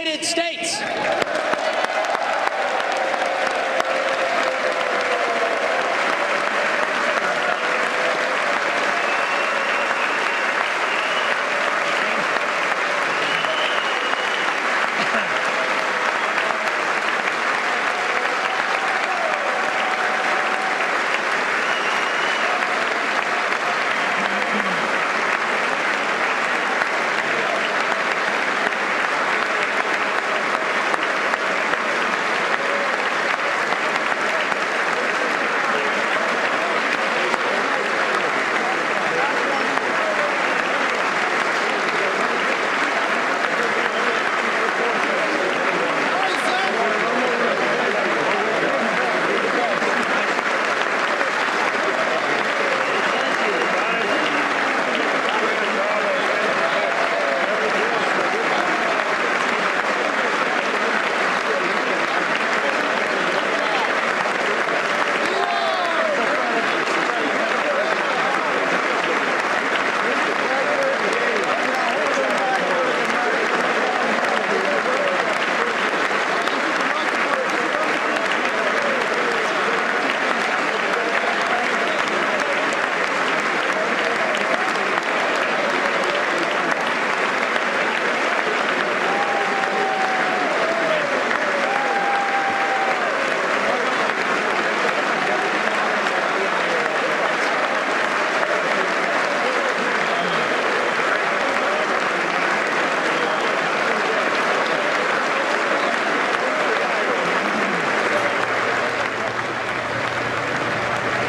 United States.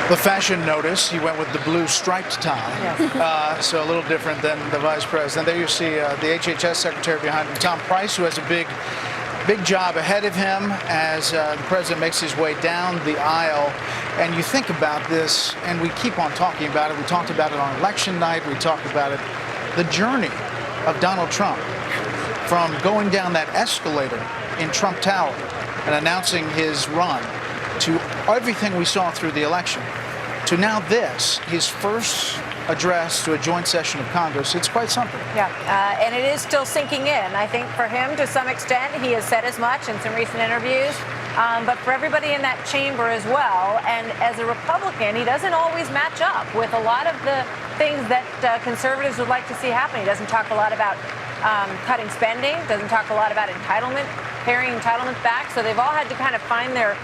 The fashion notice, he went with the blue striped tie, yes. So a little different than the vice president. There you see the HHS secretary behind him, Tom Price, who has a big job ahead of him as the president makes his way down the aisle. And you think about this, and we keep on talking about it. We talked about it on election night. We talked about it. The journey of Donald Trump from going down that escalator in Trump Tower and announcing his run to everything we saw through the election, to now this, his first address to a joint session of Congress. It's quite something. Yeah, and it is still sinking in. I think for him, to some extent, he has said as much in some recent interviews, but for everybody in that chamber as well. And as a Republican, he doesn't always match up with a lot of the things that conservatives would like to see happen. He doesn't talk a lot about cutting spending, doesn't talk a lot about entitlement, paring entitlements back. So they've all had to kind of find their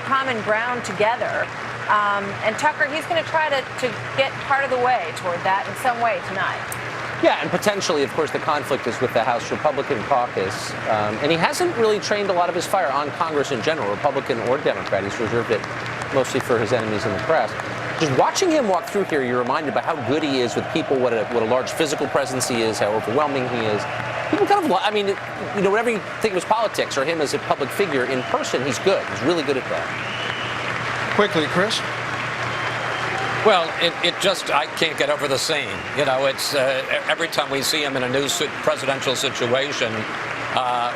common ground together. And Tucker, he's going to try to get part of the way toward that in some way tonight. Yeah, and potentially, of course, the conflict is with the House Republican caucus. And he hasn't really trained a lot of his fire on Congress in general, Republican or Democrat. He's reserved it mostly for his enemies in the press. Just watching him walk through here, you're reminded by how good he is with people, what a large physical presence he is, how overwhelming he is. People kind of, I mean, you know, whenever you think it was politics or him as a public figure, in person, he's good. He's really good at that. Quickly, Chris. Well, it just, I can't get over the scene. You know, it's every time we see him in a new presidential situation,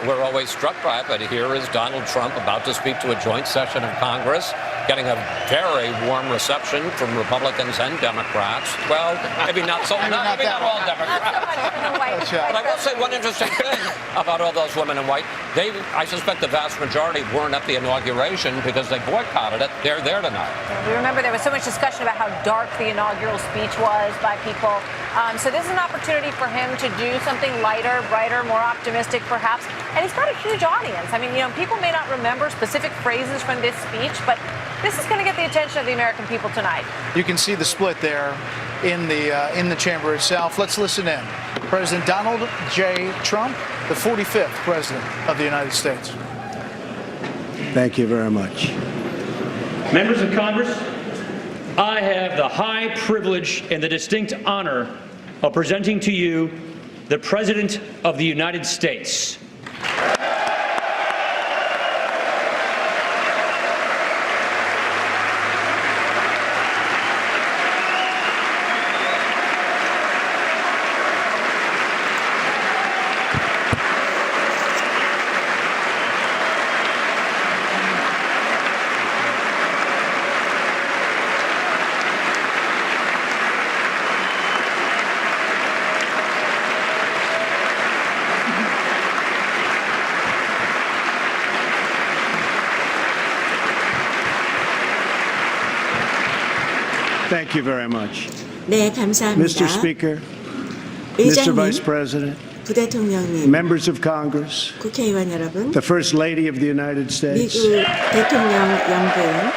we're always struck by it. But here is Donald Trump about to speak to a joint session of Congress, getting a very warm reception from Republicans and Democrats. Well, maybe not so, maybe not all Democrats. But I will say one interesting thing about all those women in white. I suspect the vast majority weren't at the inauguration because they boycotted it. They're there tonight. We remember there was so much discussion about how dark the inaugural speech was by people. So this is an opportunity for him to do something lighter, brighter, more optimistic, perhaps. And he's got a huge audience. I mean, you know, people may not remember specific phrases from this speech, but this is going to get the attention of the American people tonight. You can see the split there in the chamber itself. Let's listen in. President Donald J. Trump, the 45th President of the United States. Thank you very much. Members of Congress, I have the high privilege and the distinct honor of presenting to you the President of the United States. Thank you very much. 네, 감사합니다. Mr. Speaker, Mr. Vice 의장님, President, 부대통령님, members of Congress, 국회의원 여러분, the First Lady of the United States, 미국 대통령 영부인,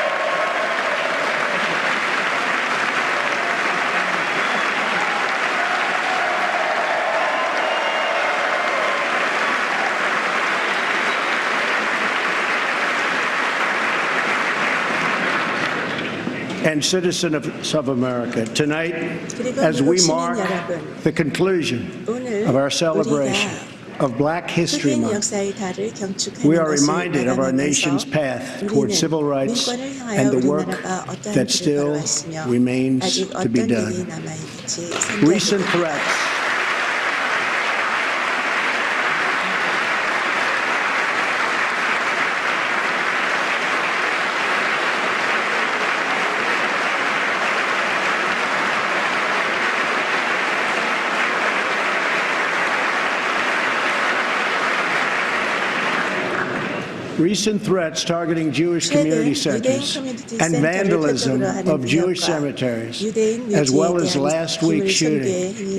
and citizens of America, tonight, 그리고 as 미국 we 시민 mark 여러분, the conclusion 오늘 of our celebration of Black History 흑인 Month, 역사의 달을 경축하는 we are 것을 reminded of our nation's 나가면서 path toward civil rights 민권을 향하여 and the work 우리나라가 어떠한 that 길을 still 걸어왔으며 remains 아직 to 어떤 be 일이 done. 남아있는지 Recent 생각해 threats Recent threats targeting Jewish community centers and vandalism of Jewish cemeteries, as well as last week's shooting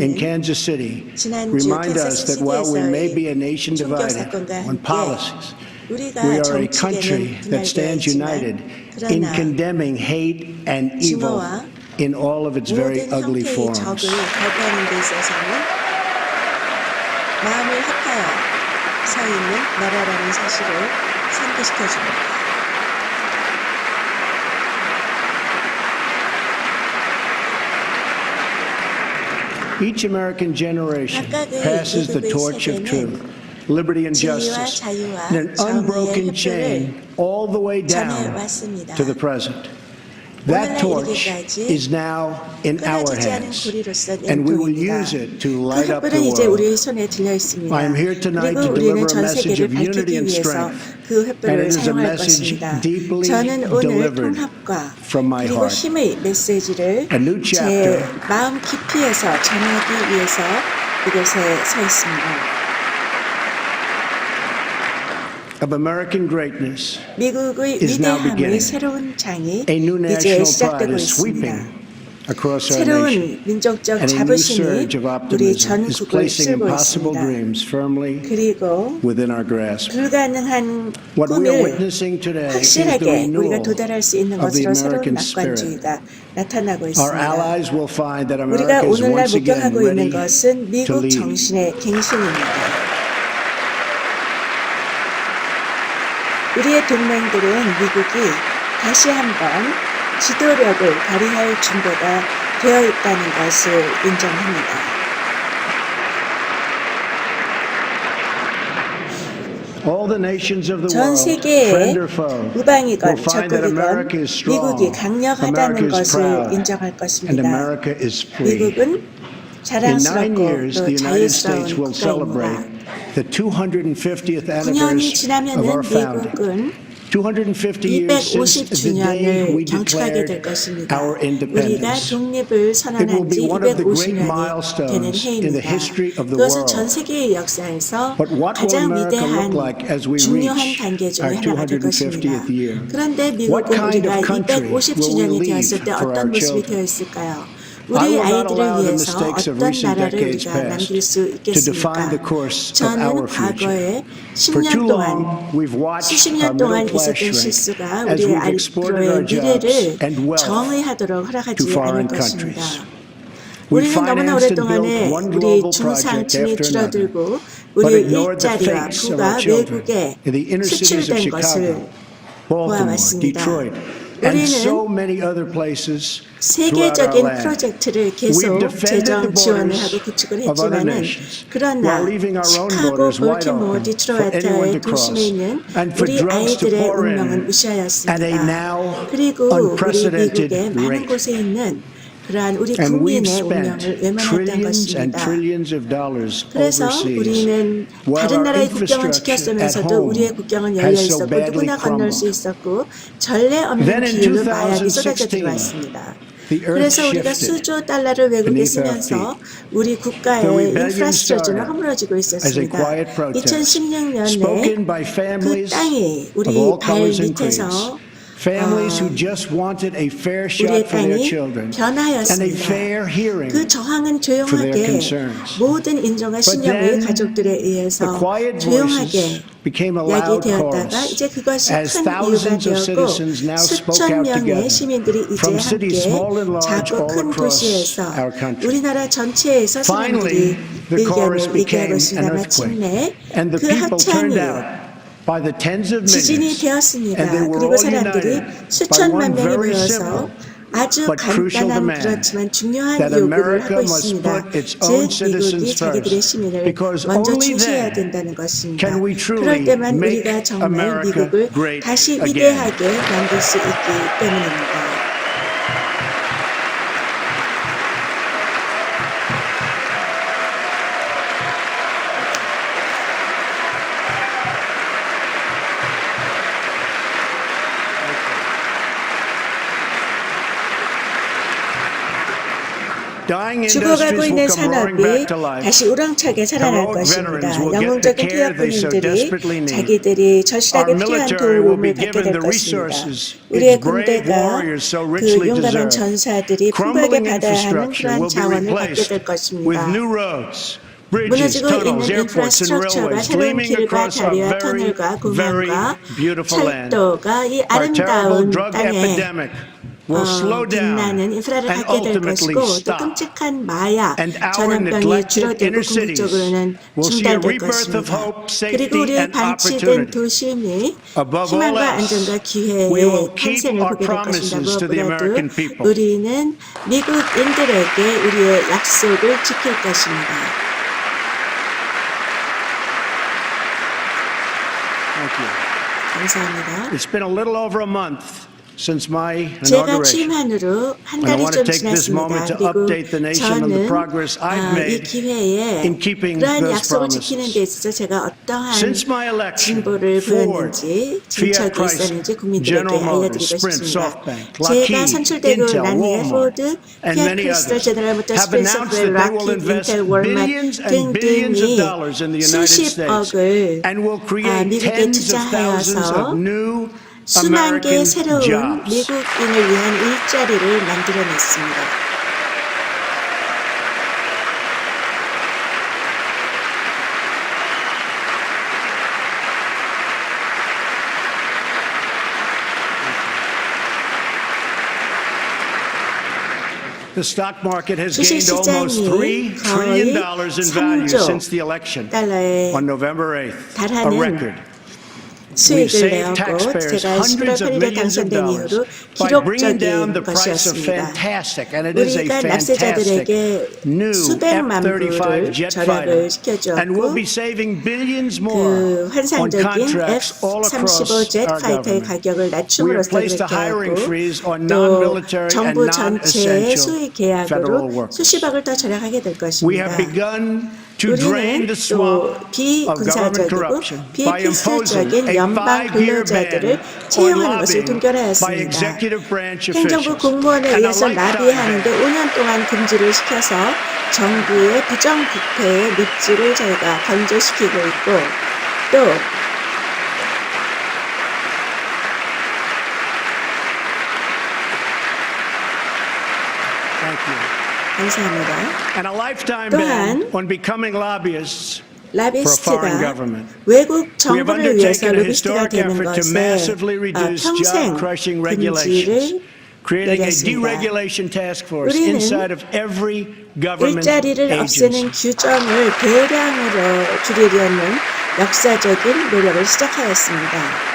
in Kansas City, remind us that while we may be a nation divided on policies, we are a country that stands united in condemning hate and evil in all of its very ugly forms. 마음을 합하여 서 있는 나라라는 사실을 상기시켜 줍니다. Each American generation passes the torch of truth, liberty and justice in an unbroken chain all the way down to the present. That torch is now in our hands, and we will use it to light up the world. I am here tonight to deliver a message of unity and strength, and it is a message deeply delivered from my heart. A new chapter 마음 깊이에서 전하기 위해서 이곳에 서 있습니다. of American greatness 미국의 is now 위대함의 beginning. 새로운 장이 A new 이제 national pride 시작되고 is 있습니다. sweeping across our nation, 새로운 민족적 and a new 자부심이 surge of 우리 optimism is 전국을 placing 쓸고 impossible 있습니다. dreams firmly 그리고 within our grasp. 불가능한 What we are 꿈을 witnessing today is the 확실하게 renewal 우리가 도달할 수 있는 of the 것으로 새로운 American spirit. 낙관주의가 나타나고 Our 있습니다. allies will find that 우리가 America is 오늘날 once again 목격하고 ready 있는 to 것은 미국 lead. 정신의 갱신입니다. 우리의 동맹들은 미국이 다시 한번 지도력을 발휘할 준비가 되어 있다는 것을 인정합니다. All the nations of the 전 world, 세계의 friend or foe, 우방이건 will find that 적국이건 America is strong, 미국이 강력하다는 America is 것을 proud, 인정할 and 것입니다. America is free. 미국은 In 9 years, 자랑스럽고 the 또 United States 자유스러운 will celebrate 국가입니다. the 250th 9년이 anniversary of 지나면은 our founding. 미국은 250 years since the day 250주년을 we 경축하게 될 declared 것입니다. our 우리가 independence. 독립을 It will 선언한 be 지 one of the great 250년이 되는 milestones in the 해입니다. history of the 그것은 world. 전 세계의 역사에서 But what will 가장 America 위대한 look like as we 중요한 reach 단계 중에 our 하나가 될 것입니다. 250th year? 그런데 What 미국은 kind 우리가 of country will we 250주년이 leave 되었을 때 for our 어떤 모습이 children? 되어 있을까요? I 우리 will not 아이들을 allow the 위해서 mistakes of 어떤 recent 나라를 decades 우리가 past 남길 수 to define the 있겠습니까? course of 저는 our future. 과거에 For 10년 too 동안 long, we've watched 수십 our 년 동안 middle class 있었던 shrink 실수가 as 우리의 we've exported our 앞으로의 jobs 미래를 and wealth 정의하도록 to 허락하지 foreign 않을 것입니다. countries. We 우리는 너무나 financed and built 오랫동안에 one 우리 global 중상층이 project after another, 줄어들고 but 우리의 ignored the 일자리와 fates of 부가 our children 외국에 in the inner cities of 수출된 것을 Chicago, Baltimore, 보아왔습니다. Detroit, and 우리는 so many other places throughout our 세계적인 land. 프로젝트를 We've 계속 defended the 재정 지원을 borders 하고 구축을 of other 했지만은 nations 그러나 while leaving our own 시카고, borders wide 볼티모어, open for anyone 디트로이트의 to cross, 도심에 있는 and for 우리 drugs to 아이들의 pour 운명은 in at a 무시하였습니다. now 그리고 우리 unprecedented 미국의 많은 rate. 곳에 있는 그러한 우리 And we've 국민의 spent 운명을 외면했던 trillions and 것입니다. trillions of dollars 그래서 overseas, 우리는 while 다른 our 나라의 국경을 infrastructure at 지켰으면서도 home 우리의 국경은 열려 has so 있었고 badly 누구나 건널 수 crumbled. 있었고 전례 없는 Then in 기회로 마약이 쏟아져 2016, 들어왔습니다. the earth 그래서 우리가 shifted 수조 달러를 외국에 beneath our 쓰면서 feet. 우리 The 국가의 rebellion 인프라스트럭처는 started 허물어지고 as a 있었습니다. quiet protest, 2016년에 spoken by 그 families 땅이 of 우리 all 발 colors and 밑에서 creeds, Families who just wanted a fair 우리의 shot for their 땅이 children and a 변화였습니다. fair hearing 그 저항은 for their 조용하게 concerns. 모든 인정과 신념의 then 가족들에 The 의해서 quiet 조용하게 voices became a loud 야기되었다가 chorus 이제 그것이 as 큰 이유가 thousands of 되었고 citizens now spoke 수천 out 명의 together 시민들이 이제 from cities small and 함께 large 작고 all 큰 across 도시에서 our country. 우리나라 전체에서 Finally, 사람들이 the chorus 의견을 became 얘기하고 an 있습니다. earthquake, 마침내 and the 그 people turned 합창이 out by the tens of 지진이 millions, 되었습니다. and they were 그리고 all 사람들이 united by 수천만 one 명이 very 모여서 simple 아주 but crucial 간단한 demand 그렇지만 중요한 that 요구를 America 하고 must 있습니다. put its 즉 own 미국이 citizens 자기들의 first, 시민을 because 먼저 only 중시해야 then 된다는 것입니다. can we 그럴 truly 때만 make 우리가 정말 America 미국을 great 다시 again. 위대하게 만들 수 있기 때문입니다. Dying 죽어가고 industries 있는 will come roaring 산업이 back to life. 다시 우렁차게 살아날 Heroic 것입니다. veterans will get the 영웅적인 care they so 피어군인들이 desperately need. 자기들이 절실하게 Our 필요한 military will 도움을 be 받게 given 될 the 것입니다. resources 우리의 its brave 군대가 warriors so 그 richly 용감한 deserve. 전사들이 풍부하게 Crumbling 받아야 하는 infrastructure 그러한 will be 자원을 받게 replaced 될 with 것입니다. new roads, bridges, 무너지고 있는 tunnels, airports, and 인프라스트럭처가 railways 새로운 gleaming 길과 across our 다리와 very, 터널과 very 공항과 beautiful land. 철도가 이 Our terrible 아름다운 drug 땅에 epidemic will slow down 빛나는 인프라를 and 갖게 될 ultimately 것이고 또 stop. 끔찍한 마약 And our 전염병이 neglected 줄어들고 inner cities 궁극적으로는 will see a 중단될 rebirth of 것입니다. hope, safety, 그리고 우리 and 반치된 opportunity. 도심이 Above all 희망과 else, 안정과 we 기회의 will keep 탄생을 our 보게 될 것입니다. promises to the 무엇보다도 American people. 우리는 미국인들에게 우리의 약속을 지킬 것입니다. Thank you. 감사합니다. It's been a little over a month since my 제가 inauguration. 취임한으로 한 And I 달이 want 좀 to take this 지났습니다. moment to 그리고 update the nation on the 저는 progress I've 이 made 기회에 in keeping 그러한 those 약속을 지키는 데 promises. 있어서 제가 어떠한 Since my election, 진보를 Ford, 보였는지 Fiat 진척이 Chrysler, 있었는지 국민들에게 General Motors, 알려드리고 Sprint, 싶습니다. SoftBank, 제가 Lockheed, 선출되고 Intel, 난 후에 Walmart, 포드, and 피아트 many 크리슬러, others 제너럴 모터스, have 스프링 announced 소프트웨어, that they will 락히드, invest 인텔, 월마트 billions and billions of 등등이 dollars in the United States 수십억을 and will create 미국에 tens of thousands 투자하여서 of new 수만 개의 American 새로운 jobs. 미국인을 위한 일자리를 만들어냈습니다. The stock market has gained 주식시장이 almost $3 trillion 거의 in value 3조 since the election 달러에 on November 8th, a 달하는 record. 수익을 saved 내었고 taxpayers 제가 11월 hundreds of 8일에 millions of 당선된 dollars 이후로 by bringing down 기록적인 the price of 것이었습니다. fantastic, and it is a 우리가 fantastic 납세자들에게 new 수백만 F-35 불을 jet 절약을 fighter, and we'll 시켜주었고 be saving billions more 그 on 환상적인 contracts all across F-35 젯 our 파이터의 government. 가격을 We have 낮춤으로써 placed a 그렇게 hiring 하고 freeze on 또 non-military and 정부 전체의 수익 non-essential federal 계약으로 workers. 수십억을 더 절약하게 될 We have 것입니다. begun to drain 우리는 the 또 swamp of government 비군사적이고 corruption by imposing 비필수적인 a 연방 5-year ban 근로자들을 on 채용하는 것을 lobbying by 동결하였습니다. executive branch 행정부 officials 공무원에 and a 의해서 lifetime 라비하는데 ban 5년 동안 금지를 시켜서 정부의 부정부패의 늪지를 저희가 건조시키고 있고 또 Thank you. 감사합니다. And a lifetime 또한 ban on becoming lobbyists for a foreign 라비스트가 government. 외국 We have 정부를 위해서 undertaken a 로비스트가 historic 되는 effort to 것에 massively reduce 평생 job-crushing regulations, 금지를 creating a 내렸습니다. deregulation task force 우리는 inside of every government 일자리를 agency. 없애는 규정을 대량으로 줄이려는 역사적인 노력을 시작하였습니다.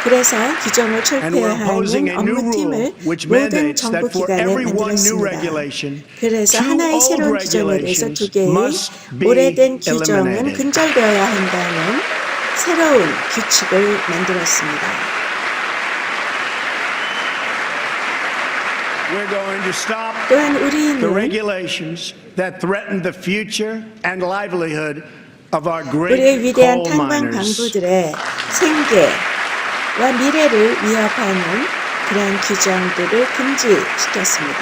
그래서 규정을 And we're imposing 철폐하는 a new 업무팀을 rule which 모든 mandates 정부 that for 기관에 every one new 만들었습니다. regulation, 그래서 two 하나의 old 새로운 규정에 대해서 두 개의 regulations must 오래된 be 규정은 eliminated. 근절되어야 한다는 새로운 규칙을 만들었습니다. We're going to stop 또한 the 우리는 regulations that threaten the future and livelihood of our 우리의 great 위대한 coal 탄광 miners. 강부들의 생계와 미래를 위협하는 그런 규정들을 금지시켰습니다.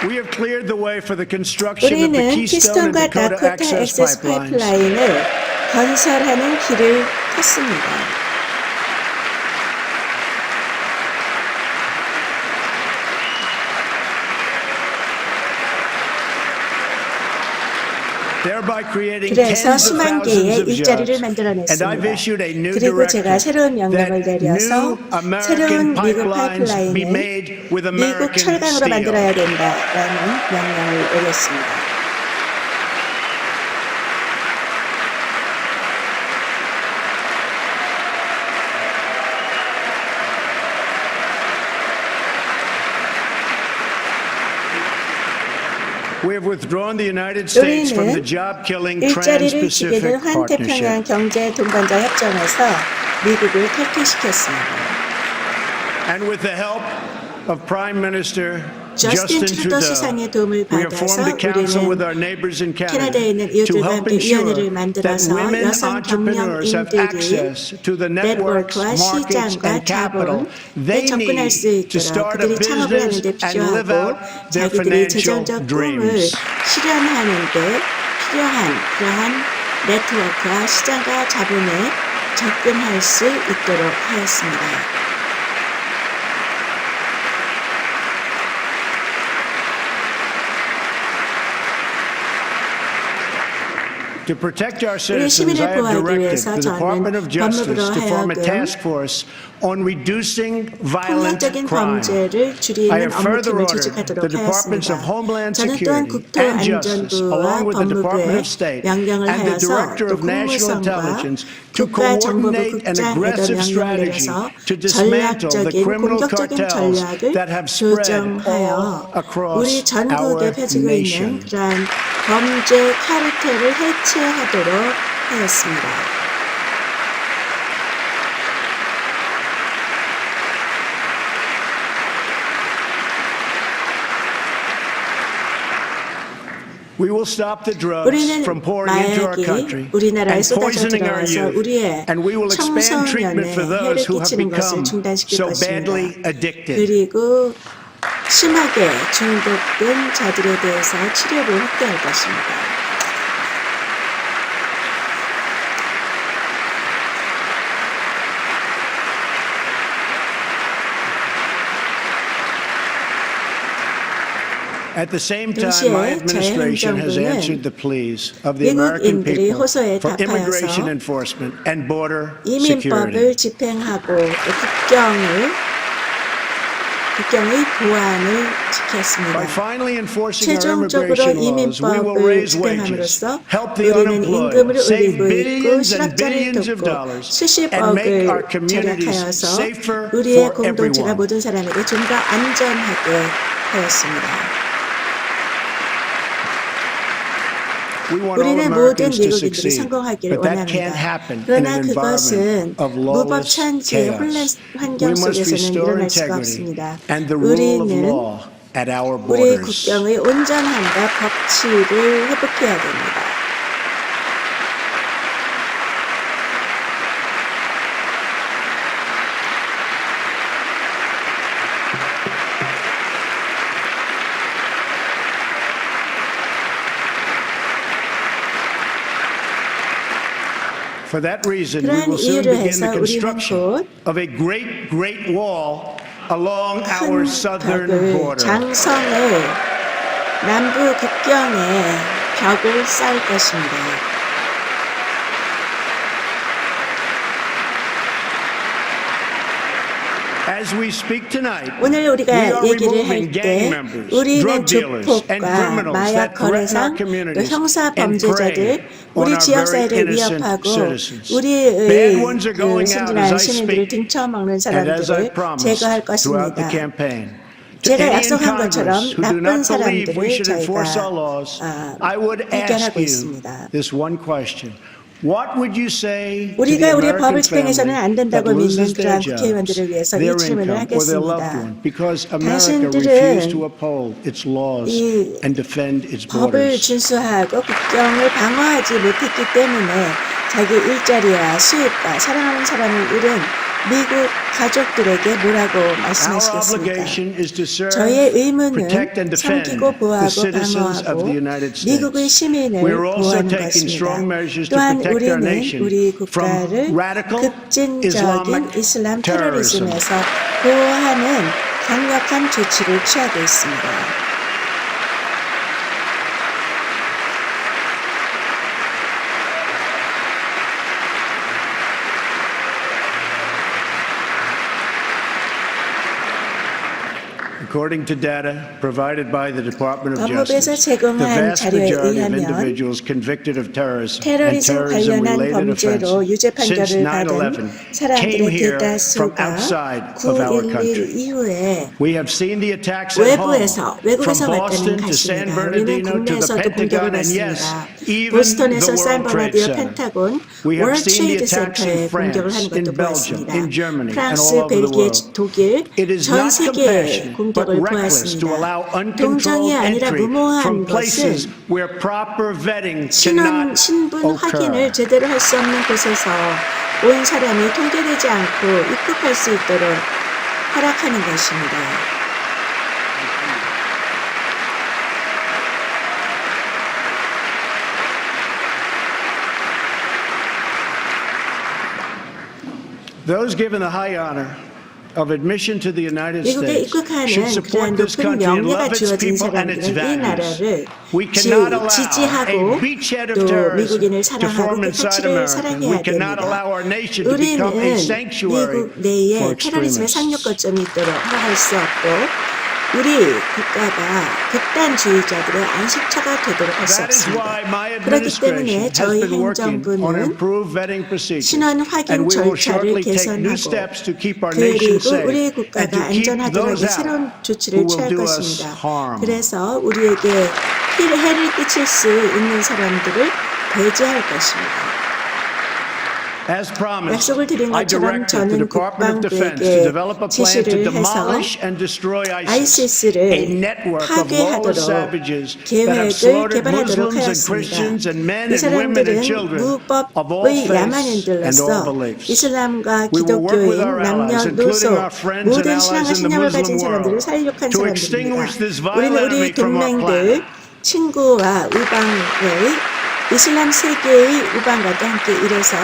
We have cleared the way for the construction of the 우리는 Keystone and 키스톤과 Dakota 다코타 access 액세스 pipelines. 파이프라인을 건설하는 길을 텄습니다. Thereby creating 그래서 tens of 수만 thousands 개의 of 일자리를 jobs. And 만들어냈습니다. I've issued a new 그리고 제가 directive 새로운 명령을 that 내려서 new 새로운 American 미국 pipelines be 파이프라인을 made with 미국 American 철강으로 steel. 만들어야 된다라는 명령을 내렸습니다. We have withdrawn the United States from the 우리는 job-killing 일자리를 죽이는 Trans-Pacific 환태평양 Partnership. 경제 동반자 협정에서 미국을 탈퇴시켰습니다. And with the help of Prime Minister 저스틴 Justin 트루도 Trudeau, 수상의 도움을 we have 받아서 formed a council with 우리는 our neighbors in 캐나다에 있는 Canada to 이웃들과 help 함께 ensure 위원회를 that 만들어서 women 여성 entrepreneurs have 경영인들이 access to the networks, 네트워크와 markets, 시장과 and capital 자본에 they 접근할 need 수 to 있도록 start a 그들이 창업을 business 하는 데 and live 필요하고 out their 자기들이 financial 재정적 꿈을 dreams. 실현하는 데 필요한 그러한 네트워크와 시장과 자본에 접근할 수 있도록 하였습니다. To protect our 우리 citizens, 시민을 I have 보호하기 directed 위해서 the 저는 Department of Justice 법무부로 to form a 하여금 task force on reducing violent 폭력적인 crime. 범죄를 I 줄이는 have further 업무팀을 ordered 조직하도록 the Departments of 하였습니다. Homeland 저는 또한 Security and Justice, 국토안전부와 along with the Department 법무부에 of State 명령을 and the 하여서 Director 또 of National 국무성과 Intelligence to 국가정보부 coordinate an 국장에도 aggressive 명령을 strategy 내려서 to dismantle the 전략적인 criminal 공격적인 cartels 전략을 that have spread 조정하여 all across 우리 전국에 our 펼치고 있는 nation. 그러한 범죄 카르텔을 해체하도록 하였습니다. We will stop the drugs 우리는 from pouring into our 마약이 country 우리나라에 and 쏟아져 poisoning our 들어와서 youth. 우리의 And we will expand treatment 청소년에 for 해를 those who have 끼치는 것을 become 중단시킬 so badly 것입니다. addicted. 그리고 심하게 중독된 자들에 대해서 치료를 확대할 것입니다. At the same time, 동시에 my administration has 제 answered the pleas of the American 미국인들의 people 호소에 for immigration 답하여서 enforcement and border 이민법을 security. 집행하고 또 국경의 보안을 지켰습니다. By finally enforcing our 최종적으로 immigration laws, we will 이민법을 raise wages, 집행함으로써 help the 우리는 임금을 unemployed, save 올리고 있고 billions and 실업자를 billions of 돕고 dollars, and make our 수십억을 communities 절약하여서 safer 우리의 for 공동체가 everyone. 모든 사람에게 좀 더 안전하게 하였습니다. We want all 우리는 모든 Americans to 미국인들이 succeed, 성공하기를 but that can't 원합니다. happen in 그러나 an 그것은 environment of 무법 lawless 천지의 chaos. 환경 We must 속에서는 restore 일어날 수가 integrity 없습니다. and the rule of 우리는 law at our 우리 borders. 국경의 온전함과 법치를 회복해야 됩니다. For that reason, we 그러한 will soon 이유를 begin the 해서 우리는 construction 곧 of a great wall along our 큰 southern 벽을 border. 장성을 남부 국경에 벽을 쌓을 것입니다. As we speak tonight, 오늘 we 우리가 are 얘기를 removing 할 gang 때 members, 우리는 drug dealers, and 조폭과 criminals 마약 that threaten our 거래상 또 communities 형사 and prey 범죄자들 on 우리 our 지역 very 사회를 innocent 위협하고 citizens. 우리의 Bad ones are 그 going out as 순진한 I 시민들을 speak, 등쳐먹는 and as I 사람들을 promised 제거할 throughout the 것입니다. campaign. To 제가 any in 약속한 것처럼 Congress who do 나쁜 not believe we 사람들을 should enforce our 저희가 laws, I would ask 해결하고 you 있습니다. this one question. What would you say to the 우리가 우리의 법을 American 집행해서는 안 family 된다고 that loses 믿는 their 그러한 국회의원들을 jobs, 위해서 이 their 질문을 income, or their loved 하겠습니다. one, because America refused to uphold its laws 이 and defend its 법을 borders? 준수하고 국경을 방어하지 못했기 때문에 자기 일자리와 수입과 사랑하는 사람을 잃은 미국 가족들에게 뭐라고 Our 말씀하시겠습니까? obligation is to serve, 저의 의무는 protect and defend 섬기고 the 보호하고 citizens of 방어하고 the United 미국의 States. 시민을 We are also 보호하는 taking 것입니다. strong measures to 또한 protect our 우리는 nation 우리 from 국가를 radical 급진적인 Islamic 이슬람 terrorism. 테러리즘에서 보호하는 강력한 조치를 취하고 있습니다. According to data provided by the Department of 법무부에서 Justice, the 제공한 vast 자료에 majority of 의하면 individuals convicted of terrorism and 테러리즘 관련한 terrorism-related 범죄로 유죄 offenses since 판결을 받은 9/11 사람들의 came here from 대다수가 outside of our 9.11 country. 이후에 We have seen the attacks at home, 외부에서, 외국에서 from 왔다는 Boston to San 것입니다. 우리는 Bernardino to the 국내에서도 공격을 Pentagon, and yes, 받습니다. even 보스턴에서 the 산 World Trade 버나디오 Center. 펜타곤, We have 월드 seen the 트레이드 attacks 센터에 in 공격을 France, 하는 in 것도 Belgium, 보았습니다. in Germany, and 프랑스, all over the 벨기에, world. 독일, It is 전 not 세계에 compassion, but 공격을 reckless to 보았습니다. allow 동정이 uncontrolled 아니라 entry 무모한 from places 것은 where proper vetting 신원, cannot 신분 확인을 occur. 제대로 할 수 없는 곳에서 온 사람이 통제되지 않고 입국할 수 있도록 허락하는 것입니다. Those given the high honor of admission to the United 미국에 States 입국하는 should 그러한 support this 높은 country and 명예가 love its 주어진 people and its 사람들은 이 values. 나라를 We cannot allow 지지하고 a beachhead of 또 terrorism 미국인을 to 사랑하고 form 그 inside 가치를 America. 사랑해야 We cannot 됩니다. allow our nation to become a 우리는 sanctuary 미국 내에 for 테러리즘의 extremists. 상륙거점이 있도록 허락할 수 없고 우리 국가가 극단주의자들의 안식처가 되도록 할 수 That is 없습니다. why my 그렇기 때문에 administration has 저희 been working on 행정부는 improved vetting procedures, 신원 확인 and we will 절차를 shortly take new 개선하고 steps to keep our nation 그리고 우리 safe and 국가가 to keep 안전하도록 those 새로운 out 조치를 who will 취할 do us 것입니다. harm. 그래서 우리에게 해를 끼칠 수 있는 사람들을 배제할 것입니다. As promised, 약속을 드린 I 것처럼 directed the 저는 Department of Defense to 국방부에게 develop a plan to 지시를 해서 demolish and destroy ISIS, a ISIS를 network of lawless 파괴하도록 savages that have 계획을 slaughtered 개발하도록 Muslims and Christians and 하였습니다. men 이 and women and 사람들은 children of all 무법의 faiths and all 야만인들로서 beliefs. 이슬람과 We will work with 기독교인, our 남녀, allies, 노소, including our friends and 모든 allies 신앙과 in the 신념을 가진 Muslim 사람들을 world, 살육한 to 사람들입니다. extinguish this 우리는 vile 우리 enemy from our 동맹들, planet. 친구와 우방의 이슬람 세계의 우방과도 함께 일해서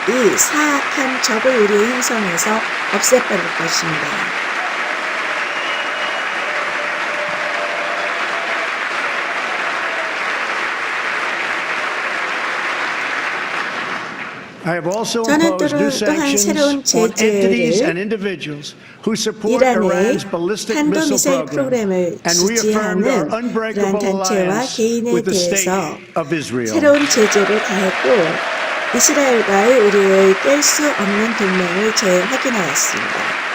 이 사악한 적을 우리의 행성에서 없애버릴 것입니다. I have also 저는 imposed new 또한 새로운 sanctions on entities 제재를 and individuals who support 이란의 Iran's ballistic 탄도 missile 미사일 program 프로그램을 and reaffirmed our 지지하는 그러한 unbreakable 단체와 alliance 개인에 with the state 대해서 of Israel. 새로운 제재를 가했고 이스라엘과의 우리의 깰 수 없는 동맹을 재확인하였습니다.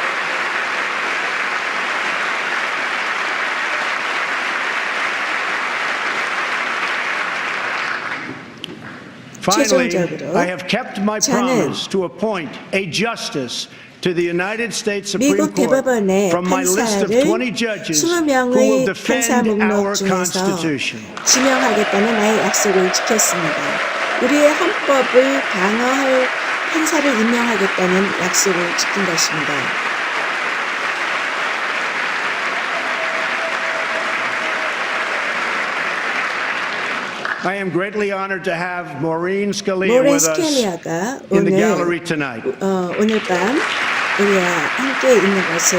Finally, 최종적으로 I have kept my promise to appoint a justice to the United States Supreme 미국 Court 대법원의 from my list of 판사를 20 judges who will 20명의 defend 판사 our 목록 중에서 Constitution. 지명하겠다는 나의 약속을 지켰습니다. 우리의 헌법을 방어할 판사를 임명하겠다는 약속을 지킨 것입니다. I am greatly honored to have Maureen Scalia 모렌 with us 스켈리아가 in the 오늘 gallery tonight. 오늘 밤 우리와 함께 있는 것을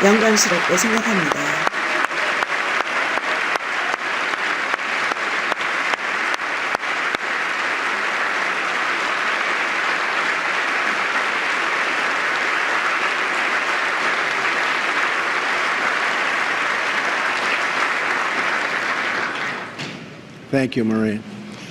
영광스럽게 생각합니다. Thank you, Maureen.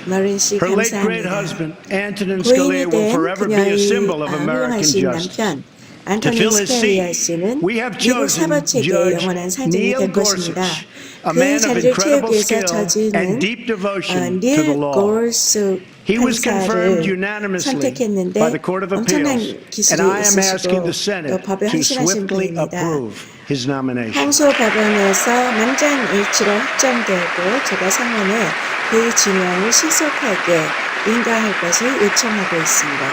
마린 씨 Her late great 감사합니다. husband, Antonin 고인이 Scalia, will 된 forever be a 그녀의 symbol of American 훌륭하신 justice. 남편 To 안토니 fill his 스켈리아 seat, 씨는 we have 미국 chosen 사법체계의 Judge 영원한 상징이 Neil 될 것입니다. Gorsuch, a 그 man of 자리를 incredible 채우기 위해서 skill 저지는 and deep devotion to the 닐 law. 고르스 He was confirmed 판사를 unanimously 선택했는데 by the Court of 엄청난 Appeals, 기술이 and I am asking 있으시고 the 또 Senate 법에 to 헌신하신 swiftly 분입니다. approve his nomination. 항소법원에서 만장일치로 확정되고 제가 상원에 그 지명을 신속하게 인가할 것을 요청하고 있습니다.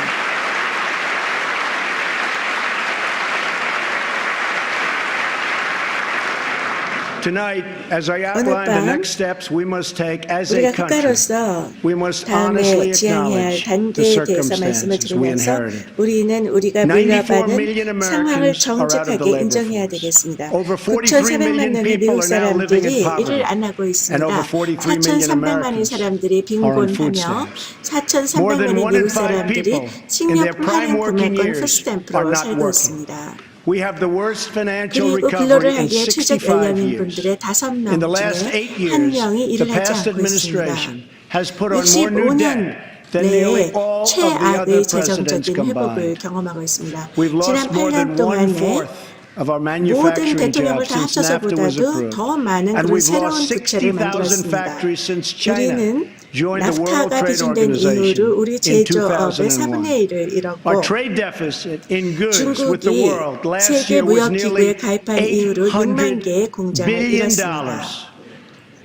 Tonight, as I 오늘 outline the 밤 next steps we must take as a 우리가 country, 국가로서 we must honestly 다음에 지향해야 할 acknowledge the 단계에 대해서 말씀을 circumstances we 드리면서 inherited. 우리는 우리가 94 million 물려받은 상황을 Americans are out of the 정직하게 labor 인정해야 force. 되겠습니다. Over 43 9,400만 million 명의 people 미국 are now living in 사람들이 poverty. 일을 안 하고 And 있습니다. over 43 million 4,300만의 Americans 사람들이 are on food 빈곤하며 stamps. More than 4,300만의 one in 미국 five 사람들이 people in their 식료품 prime 할인 working 구매권 years are 푸스탬프로 not 살고 working. 있습니다. We have the worst financial 그리고 recovery 근로를 in 하기에 최적 65 연령인 years. 분들의 5명 In the last 8 중에 years, 1명이 the 일을 하지 past 않고 있습니다. administration has put on more new 65년 debt than nearly 내에 all of the other 최악의 presidents 재정적인 회복을 combined. 경험하고 있습니다. We've 지난 lost more 8년 than 동안에 one-fourth of our 모든 manufacturing 대통령을 jobs 다 since NAFTA was 합쳐서보다도 approved. 더 많은 And 그런 we've 새로운 lost 부채를 60,000 만들었습니다. factories since China 우리는 joined the World 나프타가 Trade 비준된 이후로 우리 Organization in 제조업의 4분의 1을 2001. 잃었고 Our trade deficit in goods with the 중국이 world last 세계 year was 무역기구에 nearly 가입한 이후로 6만 개의 $800 공장을 billion. 잃었습니다.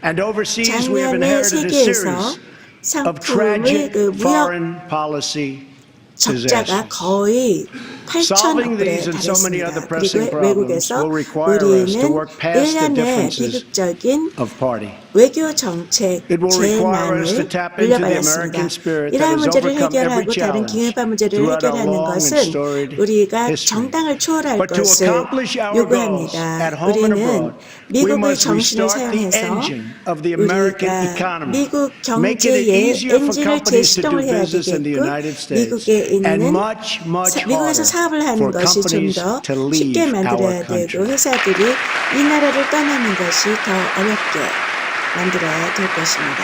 And overseas we have 작년에 inherited a 세계에서 series of 상품의 tragic 그 무역 foreign policy 적자가 disasters. 거의 8천억 불에 These and so many other 달했습니다. pressing 그리고 problems 외국에서 will require us to 우리는 work past the 1년의 differences 비극적인 of party. 외교 정책 It will require us to 재난을 tap into the 물려받았습니다. American spirit that 이러한 has 문제를 overcome every 해결하고 다른 challenge 기회파 문제를 throughout our 해결하는 long and 것은 storied 우리가 history. 정당을 초월할 But to 것을 accomplish our goals 요구합니다. at home and 우리는 abroad, we 미국의 must 정신을 restart the 사용해서 engine of the American 우리가 economy, 미국 make it 경제의 easier for 엔진을 companies to do 재시동을 해야 business in the 되겠고 United States, 미국에 and 있는 much 미국에서 사업을 harder 하는 for 것이 좀 companies 더 to leave 쉽게 our 만들어야 되고 country. 회사들이 이 나라를 떠나는 것이 더 어렵게 만들어야 될 것입니다.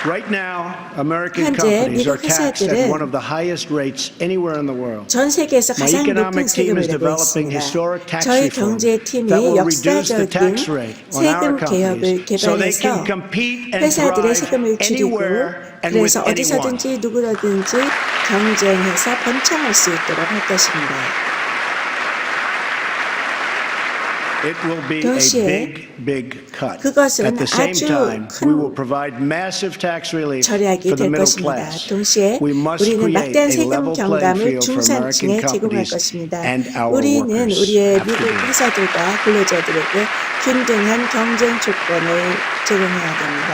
Right now, American 현재 companies are 미국 taxed at 회사들은 one of the highest rates anywhere in the world. 전 세계에서 My 가장 높은 economic team 세금을 is 내고 developing 있습니다. historic tax 저희 reform 경제팀이 that will reduce the 역사적인 tax rate on our 세금 개혁을 companies so they 개발해서 can compete and 회사들의 thrive 세금을 줄이고 anywhere and with 그래서 anyone. 어디서든지 누구라든지 경쟁해서 번창할 수 있도록 할 것입니다. It will be a 동시에 big cut. 그것은 At the same 아주 time, 큰 we will provide massive tax relief 절약이 for the 될 middle 것입니다. class. 동시에 We must 우리는 create 막대한 a 세금 level playing 경감을 field for 중산층에 American 제공할 companies 것입니다. and our 우리는 workers 우리의 have to 미국 do. 회사들과 근로자들에게 균등한 경쟁 조건을 제공해야 됩니다.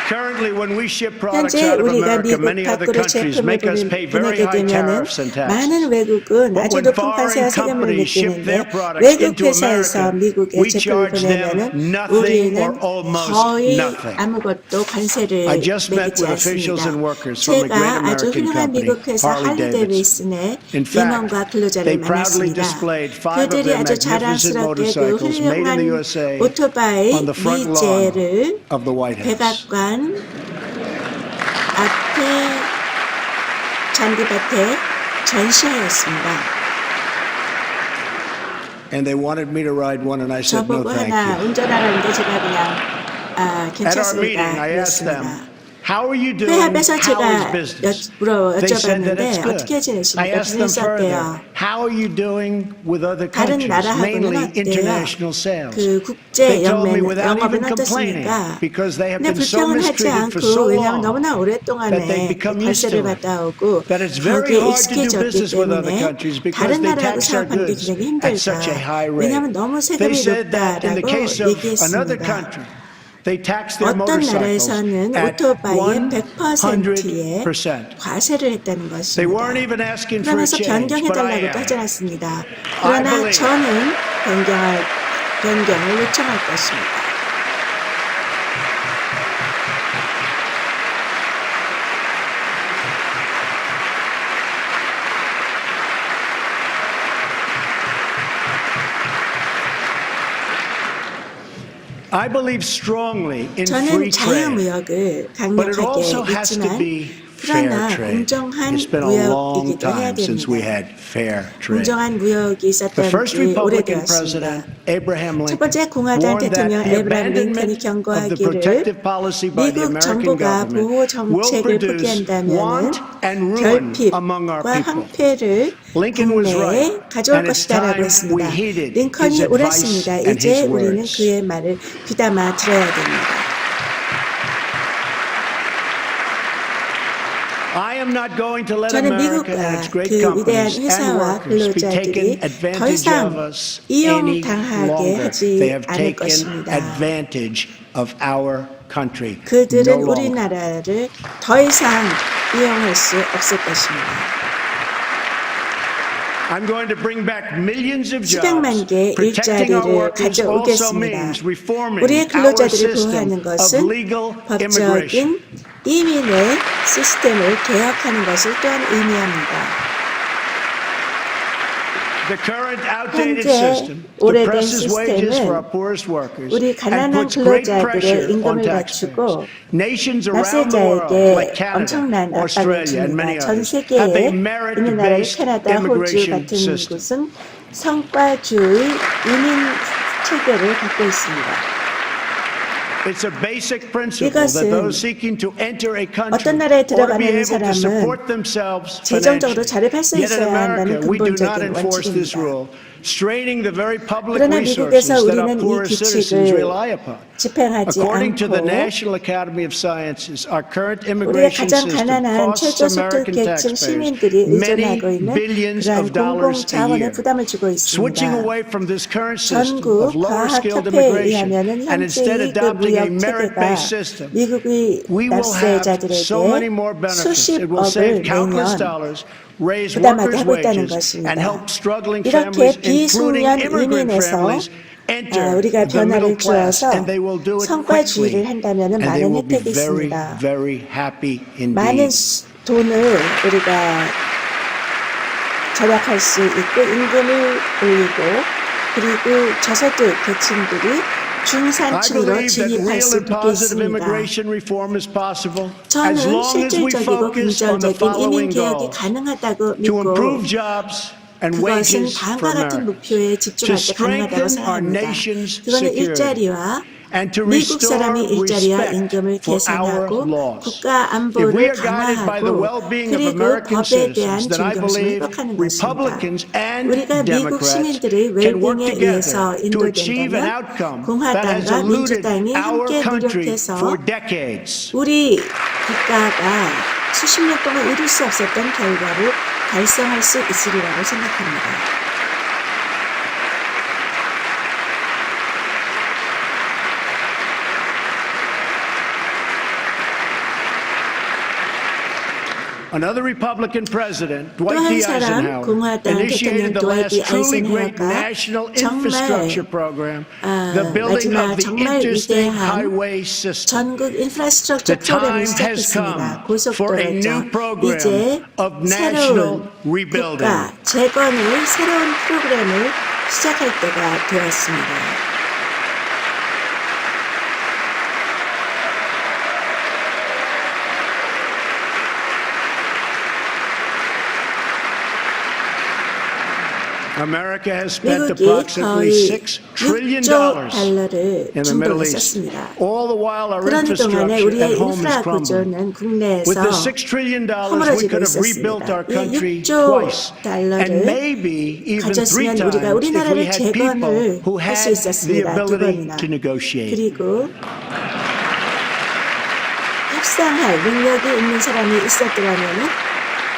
Currently, when we ship products 현재 out of 우리가 America, 미국 many other 밖으로 countries 제품을 make us pay very 보내게 high 되면은 tariffs and taxes. 많은 외국은 But 아주 when 높은 foreign 관세와 세금을 companies ship their 느끼는데 products 외국 into 회사에서 America, 미국에 we 제품을 charge them 보내면은 nothing or 우리는 almost 거의 nothing. 아무것도 관세를 I just met 매기지 with officials 않습니다. and workers from the great 제가 아주 American 훌륭한 company, 미국 회사 Harley 할리데이비슨의 In fact, 임원과 근로자를 they proudly 만났습니다. displayed 5 of 그들이 their 아주 magnificent 자랑스럽게 그 motorcycles made in the 훌륭한 USA 오토바이 on the front lawn 미제를 of the White House. 백악관 앞에 잔디밭에 전시하였습니다. And they wanted me to ride one, and I said, no, 저보고 thank 하나 you. 운전하라는데 제가 그냥 At our meeting, 괜찮습니다. I asked them, 그랬습니다. how are you doing? 회합에서 How 제가 is business? They said that it's 여쭤봤는데 good. 어떻게 I 지내십니까? asked them 비즈니스 further, 어때요? how are you doing with other 다른 countries, 나라하고는 mainly 어때요? international sales? 그 They told me 국제 without even 영업은 complaining, 어떻습니까? because they have 근데 been so 불평은 하지 mistreated for 않고 so 왜냐하면 long 너무나 that they've 오랫동안에 become used 관세를 to it. 받아오고 That it's very 거기에 hard to do 익숙해졌기 business with other 때문에 countries because 다른 they 나라하고 tax their 사업하는 게 goods 굉장히 at such a high 힘들다. rate. 왜냐하면 너무 They 세금이 said that in the 높다라고 case of another 얘기했습니다. country, they tax their 어떤 motorcycles 나라에서는 at 오토바이의 100%의 100%. 과세를 했다는 They weren't 것입니다. even asking for a 그러면서 change, but I 변경해달라고도 am. 하지 않았습니다. I 그러나 believe. 저는 변경을 요청할 것입니다. I believe strongly in 저는 free trade, 자유무역을 but it also 강력하게 has to 믿지만 be fair 그러나 trade. 공정한 It's been a long 무역이기도 해야 time since we 됩니다. had fair trade. 공정한 무역이 The 있었던 first 지 Republican 오래되었습니다. president, Abraham 첫 Lincoln, 번째 공화당 warned that 대통령 the 에브라임 링컨이 abandonment of the 경고하기를 protective policy by the 미국 American 정부가 government 보호 will 정책을 produce 포기한다면 want and ruin among our 결핍과 people. 황폐를 Lincoln was 국내에 right, 가져올 and it's 것이다라고 time we 했습니다. heeded 링컨이 his advice 옳았습니다. and 이제 his 우리는 words. 그의 말을 귀담아 들어야 됩니다. I am not going to let 저는 America and 미국과 its great 그 위대한 companies and 회사와 workers be taken 근로자들이 더 advantage of 이상 us any 이용당하게 longer. 하지 They have 않을 taken 것입니다. advantage of our country. 그들은 No longer. 우리나라를 더 이상 이용할 수 없을 것입니다. I'm going to bring back millions of 수백만 jobs. 개의 Protecting our 일자리를 workers also 가져오겠습니다. means reforming 우리의 our 근로자들을 system 보호하는 of 것은 legal immigration. 법적인 이민의 시스템을 개혁하는 것을 또한 의미합니다. The current outdated 현재 system 오래된 depresses wages for our 시스템은 poorest workers 우리 and 가난한 puts great 근로자들의 pressure on 임금을 taxpayers. 낮추고 Nations around the world, like 납세자에게 Canada, 엄청난 압박을 Australia, and many 줍니다. 전 others, have 세계에 a 있는 나라의 merit-based 캐나다, 호주 immigration 같은 system. 곳은 성과주의 이민 체계를 갖고 있습니다. It's a basic principle that 이것은 those seeking to enter a country 어떤 나라에 ought to be 들어가는 able to 사람은 support themselves 재정적으로 financially. 자립할 수 Yet in 있어야 한다는 America, we do not 근본적인 enforce this 원칙입니다. rule, straining the very public 그러나 resources 미국에서 that our 우리는 이 poor citizens 규칙을 rely upon. 집행하지 According to the 않고 National Academy of Sciences, our current 우리의 immigration 가장 system 가난한 costs 최저소득 American 계층 taxpayers 시민들이 many 의존하고 있는 billions 그러한 of dollars a 공공자원의 year. 부담을 주고 Switching 있습니다. away from this current system 전국 of lower skilled 과학협회에 immigration 의하면 and instead 현재의 그 adopting a 무역 체계가 merit-based system, 미국의 we will have so many 납세자들에게 more benefits. It will 수십억을 save countless 내면 dollars, raise 부담하게 workers' 하고 있다는 wages, 것입니다. and help struggling 이렇게 families, including 비숙련 immigrant 이민에서 families, enter 우리가 the middle 변화를 class, 주어서 and they will do it 성과주의를 quickly, 한다면 and they 많은 will be 혜택이 very, 있습니다. very happy 많은 indeed. 돈을 우리가 절약할 수 있고 임금을 올리고 그리고 저소득 계층들이 I 중산층으로 believe that 진입할 real 수 and 있게 positive 있습니다. immigration reform is possible as 저는 long as we 실질적이고 focus on the 긍정적인 이민 following 개혁이 goals: 가능하다고 to improve 믿고 jobs and 그것은 wages 다음과 for 같은 Americans, 목표에 to 집중할 때 가능하다고 strengthen our 생각합니다. nation's 그거는 security, 일자리와 and to 미국 restore 사람의 일자리와 respect 임금을 for our 개선하고 laws. 국가 If we 안보를 are guided by the 강화하고 well-being of 그리고 American 법에 대한 citizens, then I 존경심을 believe 회복하는 것입니다. Republicans and 우리가 미국 Democrats 시민들의 can work 웰빙에 의해서 together to achieve an 인도된다면 outcome that has 공화당과 eluded 민주당이 our 함께 country 노력해서 for decades. 우리 국가가 수십 년 동안 이룰 수 없었던 결과를 달성할 수 있으리라고 생각합니다. Another Republican president, 또 Dwight 한 D. 사람 Eisenhower, 공화당 initiated 대통령 the last 드와이트 truly great 아이젠하워가 national 정말 infrastructure program, the building 마지막 of the 정말 interstate 위대한 highway system. 전국 인프라스트럭처 The time 프로그램을 has 시작했습니다. come for a 고속도로죠. new program 이제 of national 새로운 rebuilding. 국가 재건을 새로운 프로그램을 시작할 때가 되었습니다. America has spent 미국이 approximately 거의 $6 trillion 6조 달러를 in the Middle 중도에 East. 썼습니다. All the while our 그런 동안에 infrastructure 우리의 at home is 인프라 crumbling. 구조는 With 국내에서 the $6 trillion, we 허물어지고 could have rebuilt 있었습니다. our 이 country 6조 twice, and 달러를 maybe even 3 가졌으면 우리가 times if 우리나라를 we had people 재건을 who 할 had 수 the 있었습니다. 두 ability 번이나. to negotiate. 그리고 협상할 능력이 있는 사람이 있었더라면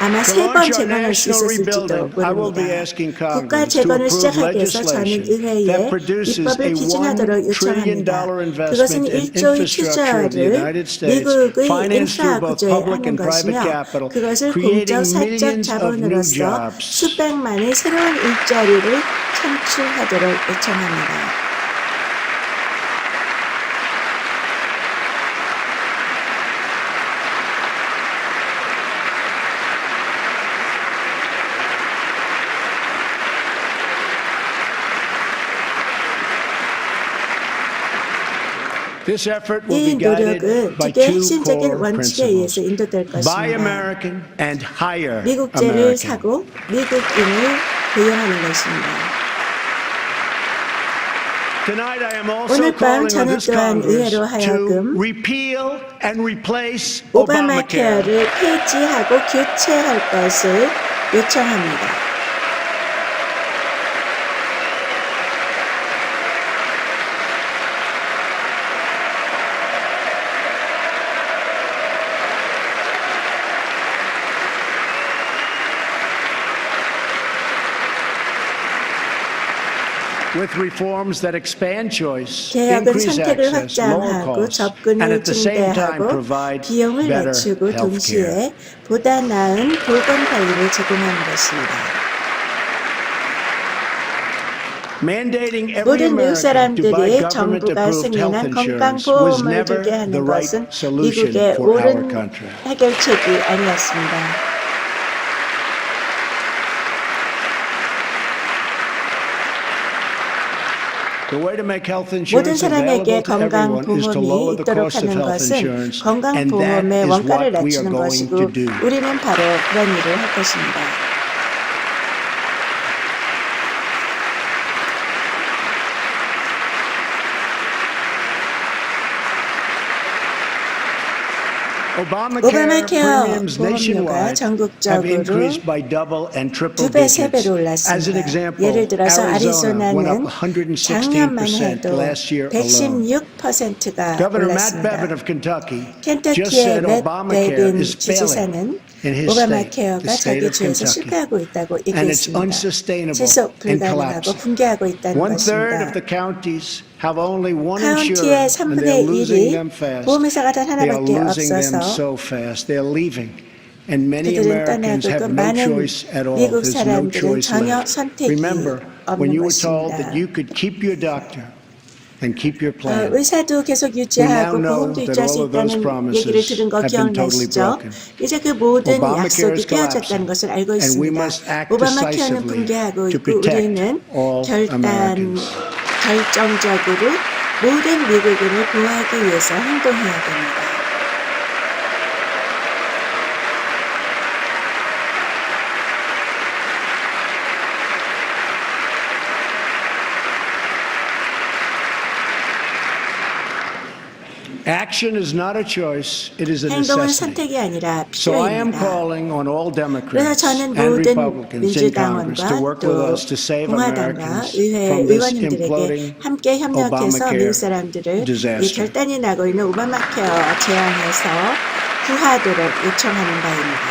아마 To 3번 launch our 재건할 수 national 있었을지도 rebuilding, I will be 모릅니다. asking 국가 Congress to 재건을 approve 시작하기 위해서 저는 legislation that 의회에 produces 입법을 a 추진하도록 $1 trillion 요청합니다. 그것은 investment in 1조의 infrastructure of the 투자를 United States, 미국의 financed 인프라 through both 구조에 public 하는 and private 것이며 capital, 그것을 creating 공적 사적 millions of new 자본으로서 jobs. 수백만의 새로운 일자리를 창출하도록 요청합니다. This effort will 이 be guided 노력은 by 두 개의 two 핵심적인 core 원칙에 의해서 principles: 인도될 buy 것입니다. American and hire 미국제를 American. 사고 미국인을 고용하는 것입니다. Tonight I am also 오늘 밤 calling on 저는 this 또한 Congress 의회로 to 하여금 repeal and replace Obamacare. 오바마케어를 폐지하고 교체할 것을 요청합니다. with reforms that expand choice, 개혁은 increase 선택을 access, lower 확장하고 costs, and 접근을 at the same time 증대하고 provide 비용을 better 낮추고 health care. 동시에 보다 나은 보건관리를 제공하는 것입니다. Mandating every 모든 미국 American to buy 사람들이 government-approved 정부가 health 승인한 insurance was 건강보험을 never 들게 하는 the right 것은 solution 미국의 for our 옳은 country. 해결책이 아니었습니다. The way to make health 모든 insurance 사람에게 available to everyone is to lower 건강보험이 the 있도록 cost of 하는 health 것은 insurance, and that 건강보험의 is 원가를 what we are 낮추는 going 것이고 to do. 우리는 바로 그런 일을 할 것입니다. Obamacare 오바마케어 premiums 보험료가 nationwide have 전국적으로 increased by double and triple 2배, digits. 3배로 As an 올랐습니다. example, 예를 들어서 Arizona went up 아리조나는 작년만 116% 해도 last year alone. 116%가 Governor Matt Bevin 올랐습니다. of Kentucky just 켄터키의 said 맷 Obamacare 베빈 is failing 지지사는 in his state, 오바마케어가 the state 자기 of 주에서 Kentucky. 실패하고 있다고 And it's 얘기했습니다. unsustainable 지속 and 불가능하고 collapsing. 붕괴하고 있다는 1/3 of 것입니다. the counties have only one 카운티의 insurer, and they're 3분의 losing 1이 them fast. 보험회사가 단 They are 하나밖에 losing them 없어서 so fast. They're leaving. And many 그들은 Americans 떠나고 have 또 no 많은 choice at all. 미국 There's no 사람들은 choice 전혀 left. 선택이 Remember, when 없는 you were told that 것입니다. you could keep your doctor and keep your plan. 의사도 계속 We now 유지하고 know 보험도 that 유지할 수 all of those 있다는 얘기를 promises 들은 거 have been totally 기억나시죠? broken. 이제 그 모든 Obamacare 약속이 is 깨어졌다는 것을 알고 collapsing, and we 있습니다. must act 오바마케어는 decisively 붕괴하고 to 있고 protect 우리는 all Americans. 결정적으로 모든 미국인을 보호하기 위해서 행동해야 됩니다. Action is not a choice, it is a 행동은 necessity. 선택이 아니라 So I am 필요입니다. calling on all 그래서 Democrats 저는 and 모든 Republicans in Congress to 민주당원과 work with 또 us to save 공화당과 Americans 의회 from this 의원님들에게 imploding 함께 협력해서 Obamacare 미국 사람들을 이 disaster. 결단이 나고 있는 오바마케어 재앙에서 구하도록 요청하는 바입니다.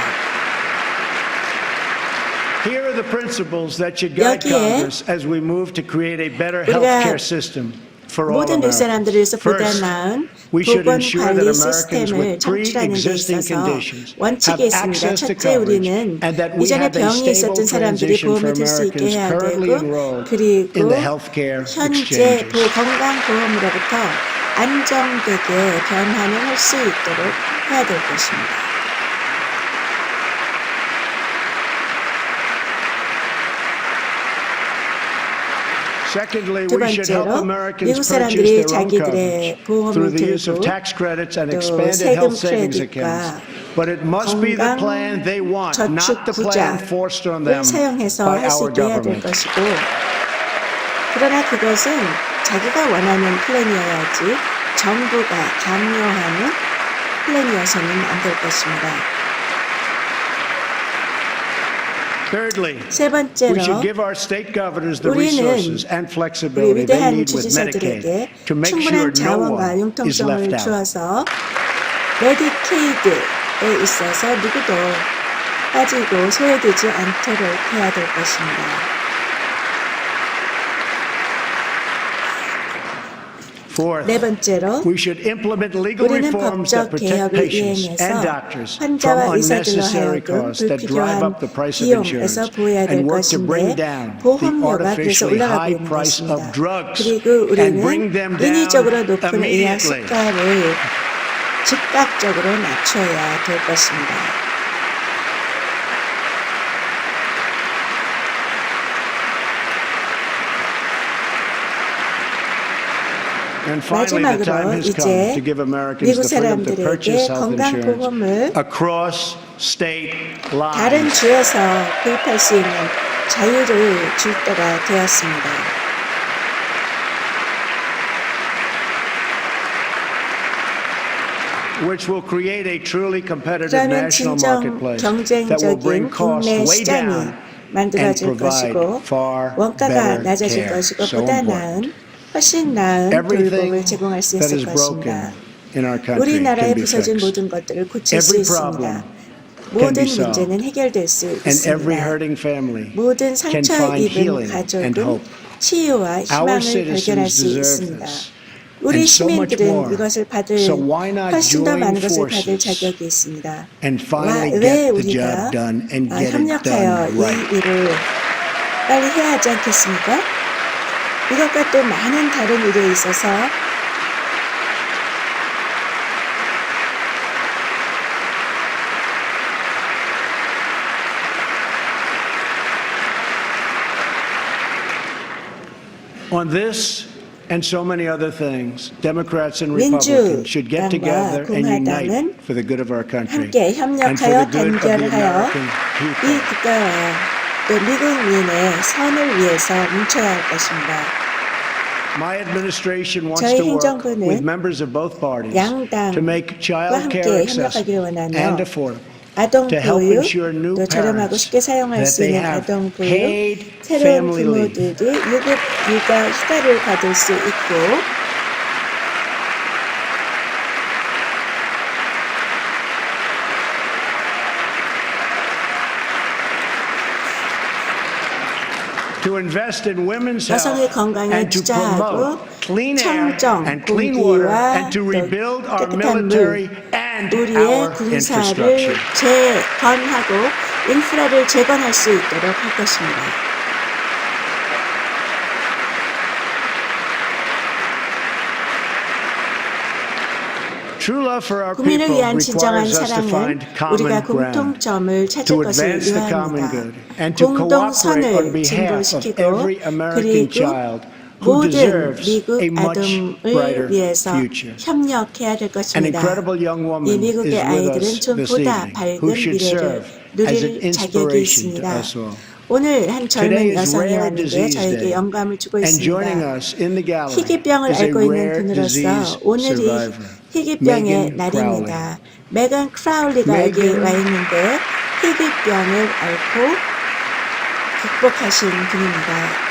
Here are the principles that should guide 여기에 Congress as we move to create a better health care system for all 모든 미국 사람들을 위해서 보다 Americans. 나은 We should ensure that 보건관리 Americans 시스템을 with 창출하는 데 pre-existing 있어서 conditions have 원칙이 있습니다. access to 첫째, coverage 우리는 and that we 이전에 have a 병이 stable 있었던 사람들이 transition for 보험을 들 수 있게 Americans 해야 currently 되고, enrolled 그리고 in the healthcare 현재 exchanges. 건강보험으로부터 안정되게 변환을 할 수 있도록 해야 될 것입니다. Secondly, 두 we should help 번째로 Americans 미국 purchase 사람들이 their own 자기들의 coverage 보험을 through the use of 들고 tax credits and 또 expanded 세금 health savings accounts. 크레딧과 But it must be the plan they want, not the plan forced on them 저축 사용해서 by 할 수 our 있게 해야 될 government. 것이고, 그러나 그것은 자기가 원하는 플랜이어야지 정부가 강요하는 플랜이어서는 안 될 것입니다. Thirdly, 세 번째로 we should give our state governors the 우리는 resources and 우리 flexibility they 위대한 need with Medicaid 주지사들에게 to make sure 충분한 no 자원과 one is 융통성을 left out. 주어서 메디케이드에 있어서 누구도 빠지고 소외되지 않도록 해야 될 것입니다. Fourth, 네 번째로 we should implement legal 우리는 reforms that 법적 protect 개혁을 patients and 이행해서 doctors from 환자와 의사들로 unnecessary 하여금 costs that drive 불필요한 up the price of insurance 비용에서 보호해야 될 and work to bring 것인데 down the 보험료가 그래서 artificially 올라가고 high 있는 price of 것입니다. drugs 그리고 and bring 우리는 them 인위적으로 down 높은 의약 immediately. 수가를 즉각적으로 낮춰야 될 것입니다. And finally, the time 마지막으로 has come 이제 to give Americans 미국 the freedom to purchase 사람들에게 health insurance 건강보험을 across state 다른 lines. 주에서 구입할 수 있는 자유를 줄 때가 되었습니다. Which will create a truly competitive 그러면 national 진정 marketplace that will bring 경쟁적인 costs 국내 way 시장이 down and 만들어질 provide 것이고 far 원가가 better 낮아질 care. 것이고 So 보다 important. 나은 훨씬 나은 Everything 돌봄을 제공할 수 that 있을 is broken 것입니다. in our country 우리나라에 can be 부서진 fixed. 모든 것들을 고칠 수 Every 있습니다. problem 모든 be solved. 문제는 해결될 수 And every 있습니다. hurting family 모든 can 상처 find 입은 healing and 가족은 hope 치유와 희망을 발견할 수 있습니다. 우리 시민들은 이것을 받을 훨씬 더 많은 것을 받을 자격이 있습니다. 왜 우리가 협력하여 이 일을 빨리 해야 하지 않겠습니까? 이것과 또 많은 다른 일에 있어서 On this and so many other things, Democrats and Republicans should get together and unite for the good of our country 함께 and for 협력하여 the good of the 단결하여 American 이 people. 국가와 또 미국민의 선을 위해서 뭉쳐야 할 것입니다. My administration wants 저희 to work 행정부는 with members of both parties 양당과 to make child care 함께 accessible 협력하기를 원하며 and affordable. 아동 to help 보육, ensure new 또 저렴하고 parents 쉽게 사용할 that 수 they 있는 have 아동 보육, paid 새로운 family leave. 부모들이 유급 육아 휴가를 받을 수 있고 To invest in women's health 여성의 건강에 and to 투자하고 promote clean air 청정, and clean water 공기와 and to 또 rebuild our 깨끗한 military 물, and 우리의 our 군사를 infrastructure. 재건하고 인프라를 재건할 수 있도록 할 것입니다. True love for our 국민을 people 위한 진정한 requires us to 사랑은 find 우리가 common ground, 공통점을 찾을 to 것을 advance the common 요합니다. good, and to cooperate on 공동선을 behalf of 진보시키고 every American 그리고 child who 모든 deserves 미국 a much 아동을 brighter 위해서 future. 협력해야 될 An 것입니다. incredible young 이 woman is 미국의 with 아이들은 us 좀 this 보다 evening, 밝은 who should 미래를 serve as an 누릴 자격이 inspiration to 있습니다. us all. 오늘 한 Today 젊은 is 여성이 Rare 왔는데 Disease 저에게 Day, 영감을 주고 and joining 있습니다. us in the gallery 희귀병을 is a 앓고 있는 rare 분으로서 disease 오늘이 survivor, 희귀병의 Megan 날입니다. 메간 크라울리가 여기 Megan 와 있는데 희귀병을 앓고 극복하신 분입니다.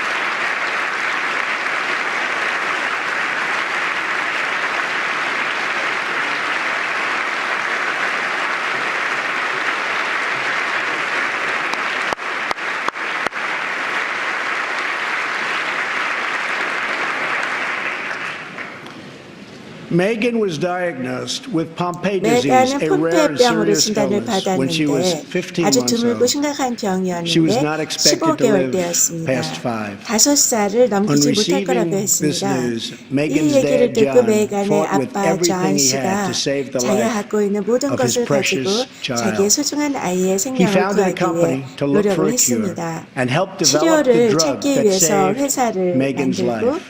Megan was diagnosed with Pompe disease, 메간은 a rare and 폼페병으로 serious 진단을 illness, when she was 받았는데 15 아주 months 드물고 old. 심각한 She was 병이었는데 not expected to 15개월 live 때였습니다. past 5. 5살을 On 넘기지 못할 거라고 receiving this 했습니다. news, 이 Megan's 얘기를 dad 듣고 John 메간의 fought with 아빠 everything 존 he 씨가 had to save the 자기가 life 갖고 있는 모든 of his 것을 가지고 precious child. 자기의 소중한 아이의 He 생명을 founded a 구하기 company 위해 to look for 노력을 a cure 했습니다. and helped develop the 치료를 drug 찾기 that 위해서 saved 회사를 Megan's 만들고 life.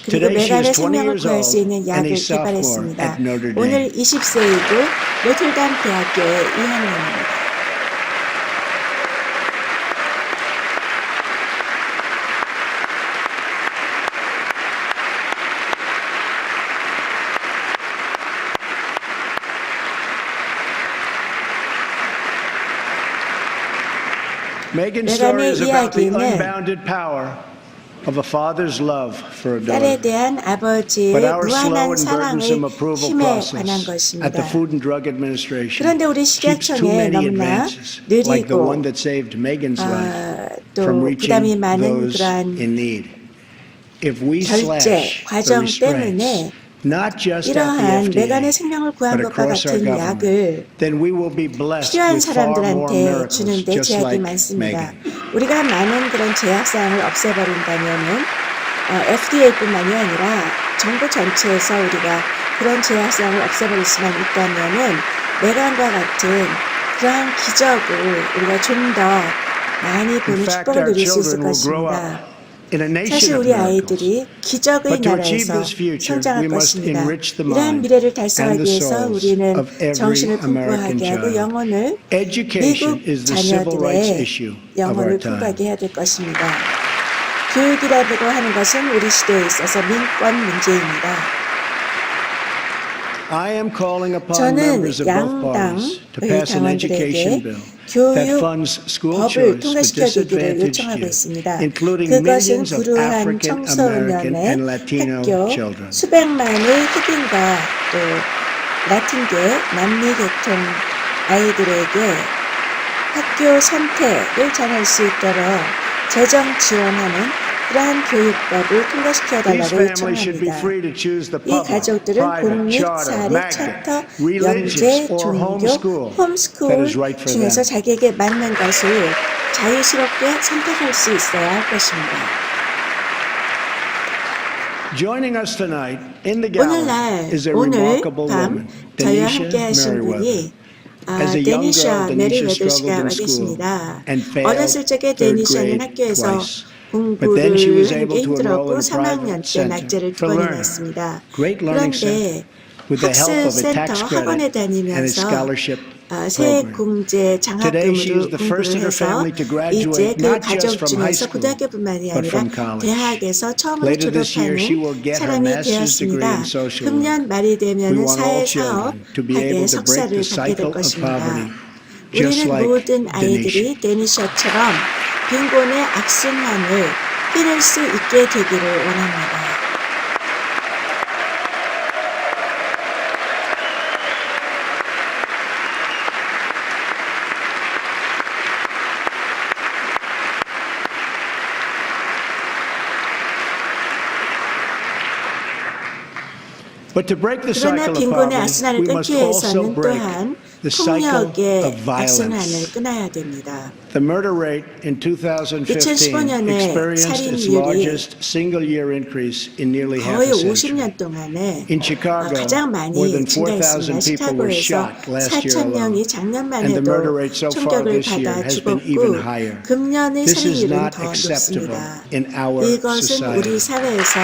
그리고 Today she 메간의 is 20 생명을 years 구할 수 old 있는 and 약을 a sophomore 개발했습니다. at Notre 오늘 Dame. 20세이고 노틀담 대학교의 2학년입니다. Megan's story is about the 이야기는 unbounded power of a father's love for a 딸에 daughter. 대한 아버지의 But our slow 무한한 and 사랑의 burdensome approval 힘에 관한 process at the 것입니다. Food and Drug Administration 그런데 우리 keeps too 식약청에 many 너무나 advances, like the 느리고 one that saved Megan's life, 또 from 부담이 reaching 많은 those 그러한 in need. If we 결제 slash the 과정 restraints, 때문에 not just at 이러한 the 메간의 FDA, 생명을 but 구한 것과 across our 같은 government, 약을 then we will be blessed 필요한 with far more 사람들한테 miracles, 주는데 just 제약이 like 많습니다. Megan. 우리가 많은 그런 제약사항을 없애버린다면은 FDA뿐만이 아니라 정부 전체에서 우리가 그런 제약사항을 없애버릴 수만 있다면은 메간과 같은 그러한 기적을 우리가 좀 더 많이 In 보는 fact, 축복을 our 누릴 수 있을 children will grow 것입니다. up in a nation 사실 of 우리 miracles. 아이들이 기적의 But to achieve 나라에서 this future, 성장할 we must 것입니다. enrich the 이러한 mind 미래를 and 달성하기 the 위해서 souls 우리는 of every 정신을 American 풍부하게 하고 child. 영혼을 Education 미국 is the civil rights 자녀들의 issue of 영혼을 our time. 풍부하게 해야 될 것입니다. 교육이라고 하는 것은 우리 시대에 있어서 민권 문제입니다. I am calling upon 저는 members of both parties to 양당의 pass an education 당원들에게 bill that 교육 funds school 법을 choice for 통과시켜주기를 disadvantaged 요청하고 youth, 있습니다. including 그것은 millions of 불우한 African American 청소년의 and Latino 학교 children. 수백만의 흑인과 또 라틴계 남미 계통 아이들에게 학교 선택을 잘할 수 있도록 재정 지원하는 그러한 교육법을 통과시켜 These 달라고 families should be 요청합니다. free to choose the 이 public, 가족들은 private, 공립, charter, 사립, magnet, 차터, religious, 영재, or 종교, homeschool that 홈스쿨 is right for 중에서 them. 자기에게 맞는 것을 자유스럽게 선택할 수 있어야 할 것입니다. Joining us tonight in the gallery 오늘날 is a 오늘 remarkable 밤 woman, 저희와 Denisha 함께 하신 Merriweather. 분이 As a young 데니샤 girl, Denisha 메리웨더 씨가 struggled 와 in school 계십니다. and failed 어렸을 적에 third 데니샤는 grade 학교에서 twice. But then she 공부를 was 하는 able 게 to enroll 힘들었고 in a 3학년 private 때 낙제를 center 두 to 번이나 learn. 했습니다. Great learning 그런데 center with the help of a tax 학습센터 학원에 credit and a 다니면서 scholarship 세액공제 Today, she is 장학금으로 the first in 공부를 her 해서 family to graduate 이제 그 not just 가족 from high 중에서 school, 고등학교뿐만이 but from 아니라 college. 대학에서 처음으로 Later this year, she will 졸업하는 get her 사람이 master's degree 되었습니다. in social 금년 work. 말이 We 되면 want all 사회사업학의 children to be able to break 석사를 the 받게 될 cycle of 것입니다. poverty, just 우리는 like 모든 아이들이 Denisha. 데니샤처럼 빈곤의 악순환을 끊을 수 있게 되기를 원합니다. But to break the 그러나 cycle of 빈곤의 poverty, 악순환을 we must 끊기 also 위해서는 break 또한 the cycle 폭력의 of 악순환을 violence. 끊어야 됩니다. The murder rate in 2015 2015년에 experienced its 살인율이 largest single-year increase in nearly half 거의 a century. 50년 동안에 In Chicago, 가장 많이 more than 증가했습니다. 4,000 people were 시카고에서 shot last year 4,000명이 alone. 작년만 And the 해도 murder rate so far 총격을 this year 받아 has been even 죽었고 higher. 금년의 This is 살인율은 not 더 acceptable 높습니다. in our 이것은 우리 society. 사회에서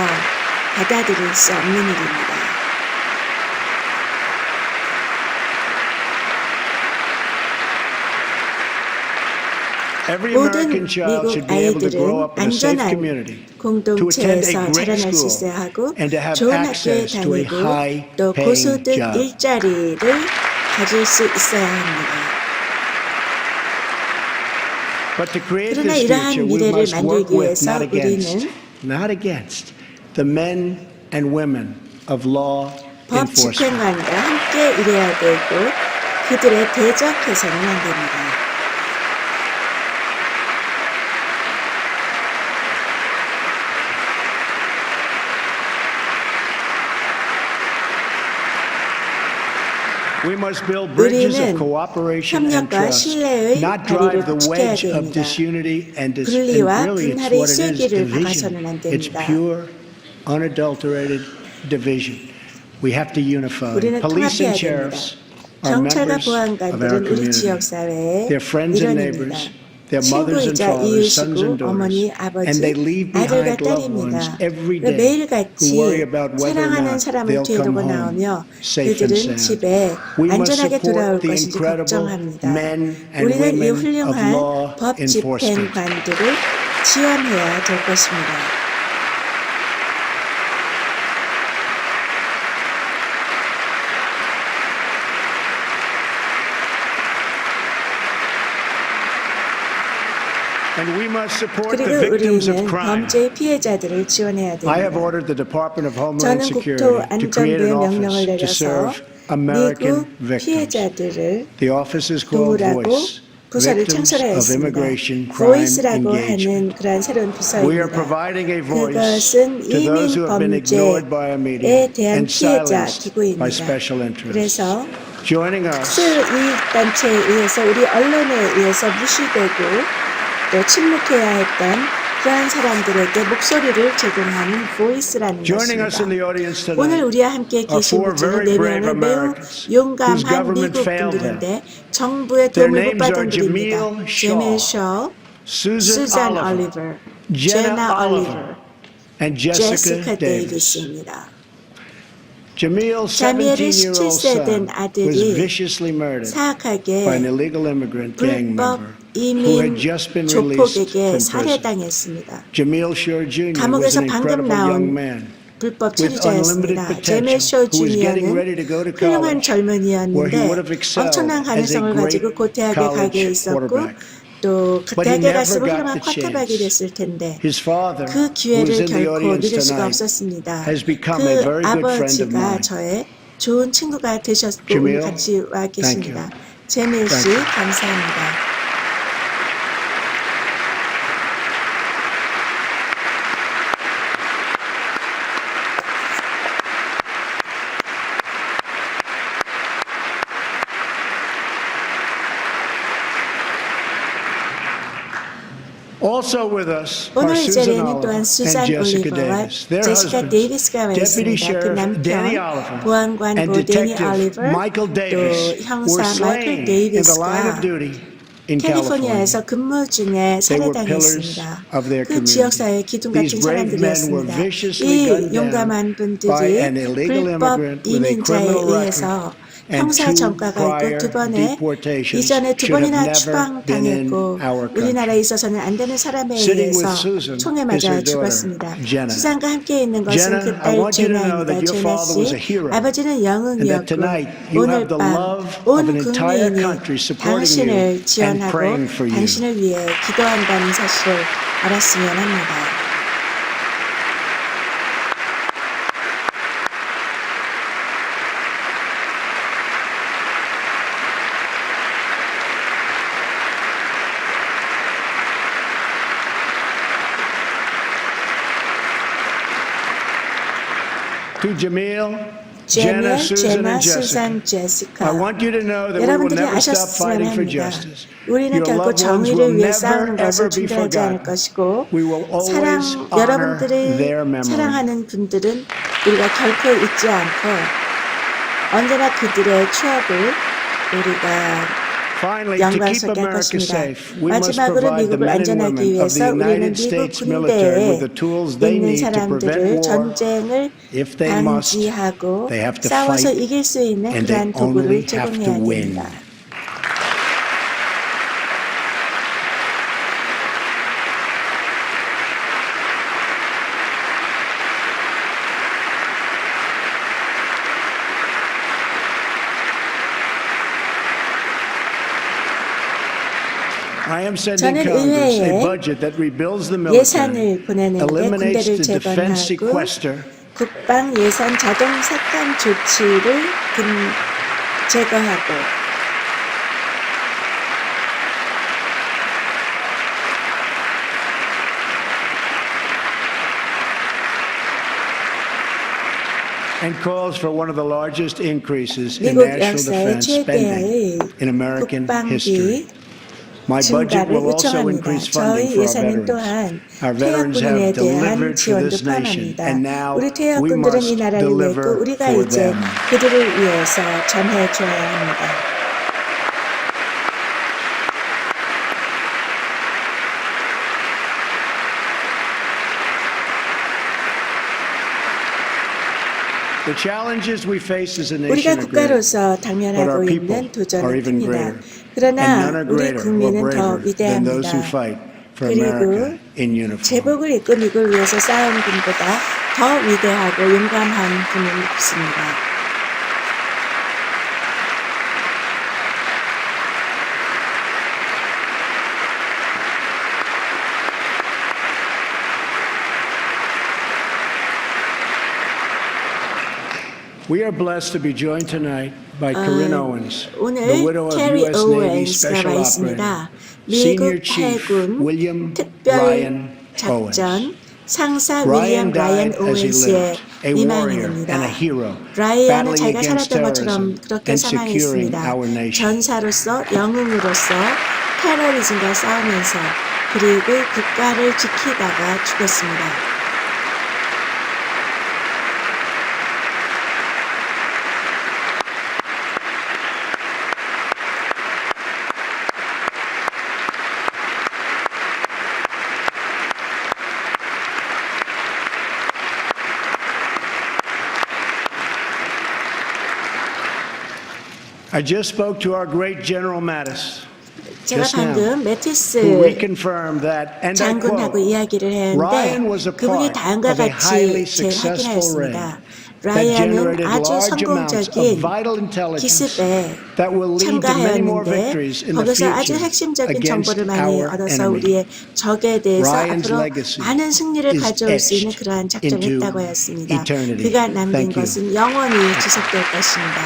받아들일 수 없는 일입니다. Every 모든 American child 미국 should be able to grow 아이들은 up in a safe 안전한 community, to attend a 공동체에서 great 자라날 수 school, 있어야 하고 and to have 좋은 학교에 access to a 다니고 또 high-paying 고소득 job. 일자리를 가질 수 있어야 합니다. But to create 그러나 this 이러한 future, we 미래를 must work 만들기 with, 위해서 not against, the men and women of law 법 enforcement. 집행관과 함께 일해야 되고 그들에 대적해서는 안 됩니다. We must build bridges 우리는 of cooperation and 협력과 trust, 신뢰의 not 다리를 drive the 지켜야 wedge of 됩니다. disunity and 분리와 really it's 분할의 what it is, 쐐기를 division. 박아서는 안 It's 됩니다. pure, unadulterated division. We have to unify. 우리는 Police 통합해야 and 됩니다. sheriffs are 경찰과 members of our 보안관들은 우리 community. 지역 사회의 They're friends and 일원입니다. neighbors. Their mothers and 친구이자 fathers, sons 이웃이고 and 어머니, daughters. And they 아버지, leave 아들과 behind loved ones 딸입니다. every day 매일같이 who worry about whether or 사랑하는 not 사람을 they'll come 데리고 home 나오며 safe and 그들은 sound. 집에 We must 안전하게 돌아올 support the 것인지 incredible 걱정합니다. men and 우리는 이 women of 훌륭한 law 법 enforcement. 집행관들을 지원해야 될 것입니다. And we must support the 그리고 victims of 우리는 crime. 범죄의 피해자들을 지원해야 I have 됩니다. ordered the Department of Homeland 저는 Security to create 국토안전부에 an 명령을 office to 내려서 serve American 미국 victims. 피해자들을 The office is called 도우라고 Voice, 부서를 Victims of 창설하였습니다. Immigration Crime 보이스라고 Engagement. 하는 그러한 새로운 We are 부서입니다. providing a voice 그것은 to those who have been ignored by our 이민 media 범죄에 대한 and 피해자 silenced by 기구입니다. special interests. 그래서 Joining us 특수이익단체에 의해서 우리 언론에 의해서 무시되고 또 침묵해야 했던 그러한 사람들에게 목소리를 제공하는 보이스라는 Joining us in the 것입니다. audience 오늘 tonight 우리와 함께 are 계신 four 분 중에 very brave 4명은 매우 Americans whose 용감한 government 미국 failed 분들인데 정부의 Their 도움을 못 names 받은 are 분입니다. Jamil 제밀 셔, Susan 수잔 Oliver, 올리버, Jenna 제나 Oliver, 올리버, and Jessica 제시카 Davis. 데이비스입니다. Jamil's 자미엘의 17-year-old 17세 된 son was 아들이 viciously murdered 사악하게 by an illegal immigrant gang 불법 member who had 이민 just been released 조폭에게 from prison. 살해당했습니다. Jamil Shore Jr. was 감옥에서 an 방금 incredible young 나온 man 불법 with unlimited 체류자였습니다. potential 제밀 쇼 who was getting 주니어는 ready to go to 훌륭한 college where he 젊은이였는데 would have excelled 엄청난 as a 가능성을 가지고 great 곧 대학에 가게 college 있었고 quarterback. 또 But he 대학에 never 갔으면 got 훌륭한 the 쿼터백이 chance. 됐을 텐데 His father, 그 who is 기회를 in the 결코 audience 누릴 수가 tonight, 없었습니다. has become a 그 very good friend of 아버지가 mine. 저의 좋은 친구가 되셨고 Jamil, 같이 와 thank 계십니다. you. 제밀 씨 Thank you. 감사합니다. Also with us 오늘 are 이 Susan 자리에는 Oliver 또한 and 수잔 Jessica 올리버와 Davis. Their 제시카 husbands, 데이비스가 와 Deputy 있습니다. 그 Sheriff Danny 남편 Oliver 보안관 and 보 데니 Detective 올리버 Michael 또 Davis 형사 were 마이클 slain in the line of 데이비스가 duty in California. 캘리포니아에서 근무 중에 They were pillars 살해당했습니다. of their 그 지역사회의 community. 기둥 These 같은 brave men were 사람들이었습니다. viciously gunned 이 용감한 down by 분들이 an illegal 불법 immigrant with a 이민자에 criminal 의해서 record and 형사 two 전과가 있고 prior 두 번의 deportations 이전에 두 should have 번이나 never been in 추방당했고 our 우리나라에 country. 있어서는 안 되는 사람에 Sitting with 의해서 Susan 총에 is her 맞아 daughter, 죽었습니다. Jenna. 수잔과 함께 있는 것은 Jenna, 그 I 딸 want you to know 제나입니다. that your 제나 father was a 씨, hero, 아버지는 and that 영웅이었고 tonight you 오늘 have the 밤 love of 온 an entire 국민이 country supporting 당신을 you and 지원하고 praying for you. 당신을 위해 기도한다는 사실을 알았으면 합니다. To Jamil, Jenna, 제나, Susan, 제나, and 수산, Jessica, I 제시카. want you to know that we will 여러분들이 never stop 아셨으면 fighting for 합니다. justice. 우리는 Your 결코 loved ones will 정의를 위해 never, 싸우는 ever 것을 be 중단하지 않을 forgotten. 것이고 We will 사랑 always honor 여러분들을 their memory. 사랑하는 분들은 우리가 결코 잊지 않고 언제나 그들의 추억을 우리가 Finally, to keep 영광스럽게 할 America 것입니다. safe, we must 마지막으로 provide the 미국을 men and 안전하기 women of 위해서 the 우리는 United 미국 States military with the 군대에 tools they 있는 need to 사람들을 prevent war. 전쟁을 If they must, 방지하고 they have to 싸워서 fight, 이길 수 있는 and 그러한 they only 도구를 have to 제공해야 win. 됩니다. I am sending 저는 Congress a 의회에 budget that rebuilds the military, 예산을 보내는데 eliminates 군대를 the defense 재건하고 sequester, 국방 예산 자동 삭감 조치를 제거하고 and calls for one of the largest increases in 미국 national 역사의 defense spending 최대의 in American history. 국방비 My budget 증가를 will also 요청합니다. increase funding 저희 for our 예산은 veterans. 또한 Our veterans 퇴역군에 have 대한 delivered for 지원도 this nation, 포함합니다. and now 우리 we 퇴역군들은 이 must 나라를 냈고 deliver 우리가 for 이제 them. 그들을 위해서 전해줘야 합니다. The challenges we face as a 우리가 nation are great, 국가로서 but 당면하고 our people 있는 are 도전은 even 큽니다. greater. And 그러나 none are 우리 greater or 국민은 더 braver than those who 위대합니다. fight for 그리고 America in uniform. 제복을 입고 미국을 위해서 싸운 분보다 더 위대하고 용감한 분은 없습니다. We are blessed to be joined tonight by Corinne Owens, the 오늘 widow of 캐리 U.S. Navy 오웬스가 Special 와 Operator, 있습니다. Senior 미국 Chief 해군 William 특별 Ryan Owens. 작전 상사 Ryan 윌리엄 라이언 died as he 오웬스의 lived, a warrior 이만입니다. and a hero, 라이언은 battling 자기가 against 살았던 것처럼 terrorism 그렇게 and securing 사망했습니다. our nation. 전사로서 영웅으로서 테러리즘과 싸우면서 그리고 국가를 지키다가 죽었습니다. I just spoke to our great General Mattis, 제가 just now, 방금 who 매티스 reconfirmed that, and I 장군하고 quote, 이야기를 Ryan was 했는데 a 그분이 part 다음과 of a highly 같이 successful raid 확인하였습니다. that 라이언은 generated 아주 large amounts of 성공적인 vital intelligence 기습에 that will lead to many more victories 참가하였는데 in the 거기서 아주 future 핵심적인 against 정보를 많이 our 얻어서 enemy. 우리의 적에 대해서 Ryan's 앞으로 legacy 많은 승리를 is 가져올 수 있는 etched 그러한 작정을 into 했다고 하였습니다. eternity. 그가 남긴 Thank you. 것은 영원히 지속될 것입니다.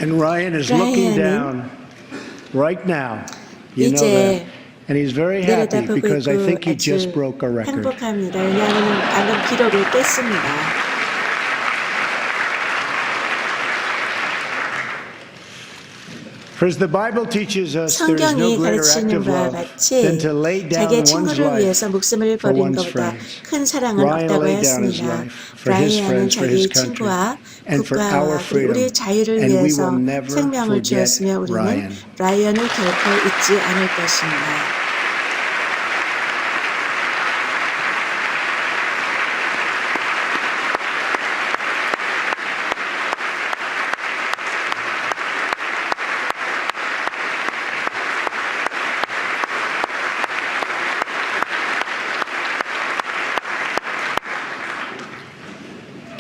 And Ryan is looking down right now. You know that. And he's very happy because I think he just broke a record. 행복합니다. 왜냐하면 방금 기록을 깼습니다. Because the Bible teaches us there is no 성경이 greater act 가르치는 of 바와 love than 같이 to lay down 자기의 one's 친구를 life 위해서 목숨을 for 버리는 one's 것보다 friends. 큰 사랑은 Ryan 없다고 laid down his 했습니다. life for his 라이언은 friends, for his 자기의 country, 친구와 and for our 국가와 freedom. 우리의 자유를 And we 위해서 will never 생명을 forget 주었으며 우리는 Ryan. 라이언을 결코 잊지 않을 것입니다.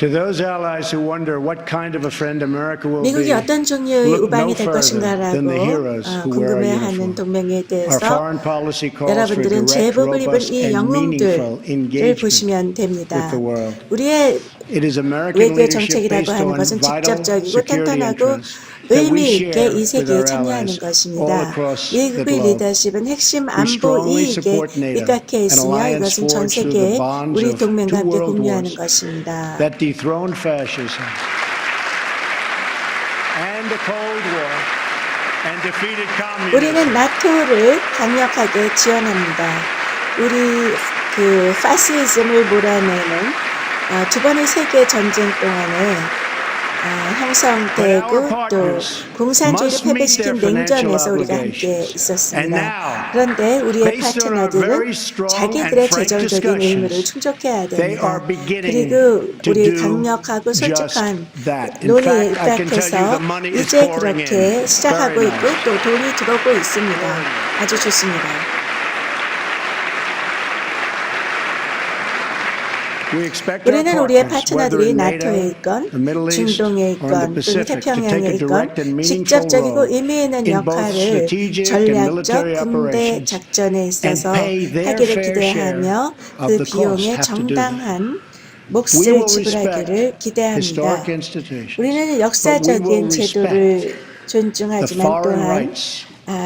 To those allies who wonder what kind of a friend America will be, 미국이 어떤 종류의 look no 우방이 될 further than the 것인가라고 heroes who wear our 궁금해하는 uniform. 동맹에 Our 대해서 foreign policy calls for 여러분들은 direct, 제복을 입은 robust, 이 and meaningful 영웅들을 engagement 보시면 됩니다. with the world. 우리의 It is American 외교 leadership 정책이라고 based 하는 on 것은 vital 직접적이고 security 탄탄하고 interests that 의미 we 있게 share 이 with 세계에 our 참여하는 allies all 것입니다. across the 미국의 globe. 리더십은 핵심 We 안보 strongly 이익에 support NATO, 입각해 an 있으며 alliance 이것은 전 forged through 세계에 the bonds 우리 of 동맹과 two 함께 world 공유하는 wars 것입니다. that dethroned fascism and the Cold War and defeated communism. 우리는 나토를 강력하게 지원합니다. 우리 그 파시즘을 몰아내는 두 번의 세계 전쟁 동안에 형성되고 또 공산주의를 패배시킨 냉전에서 우리가 함께 있었습니다. 그런데 우리의 파트너들은 자기들의 재정적인 의무를 충족해야 됩니다. 그리고 우리 강력하고 솔직한 논의에 입각해서 이제 그렇게 시작하고 있고 또 돈이 들어오고 있습니다. 아주 좋습니다. 우리는 우리의 파트너들이 나토에 있건 중동에 있건 또는 태평양에 있건 직접적이고 의미 있는 역할을 전략적 군대 작전에 있어서 하기를 기대하며 그 비용에 정당한 몫을 지불하기를 기대합니다. 우리는 역사적인 제도를 존중하지만 또한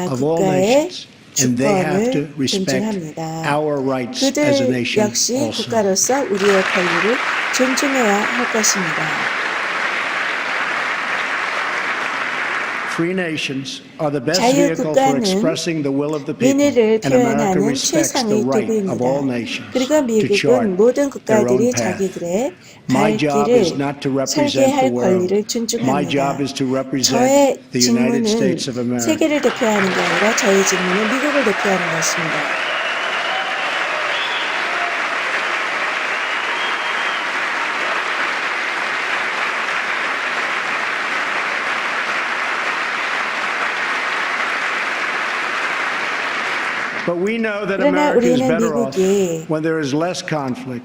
국가의 주권을 존중합니다. 그들 역시 국가로서 우리의 권리를 존중해야 할 것입니다. 자유국가는 민의를 표현하는 최상의 도구입니다. 그리고 미국은 모든 국가들이 자기들의 갈 길을 설계할 권리를 존중합니다. 저의 직무는 세계를 대표하는 게 아니라 저의 직무는 미국을 대표하는 것입니다. 그러나 우리는 미국이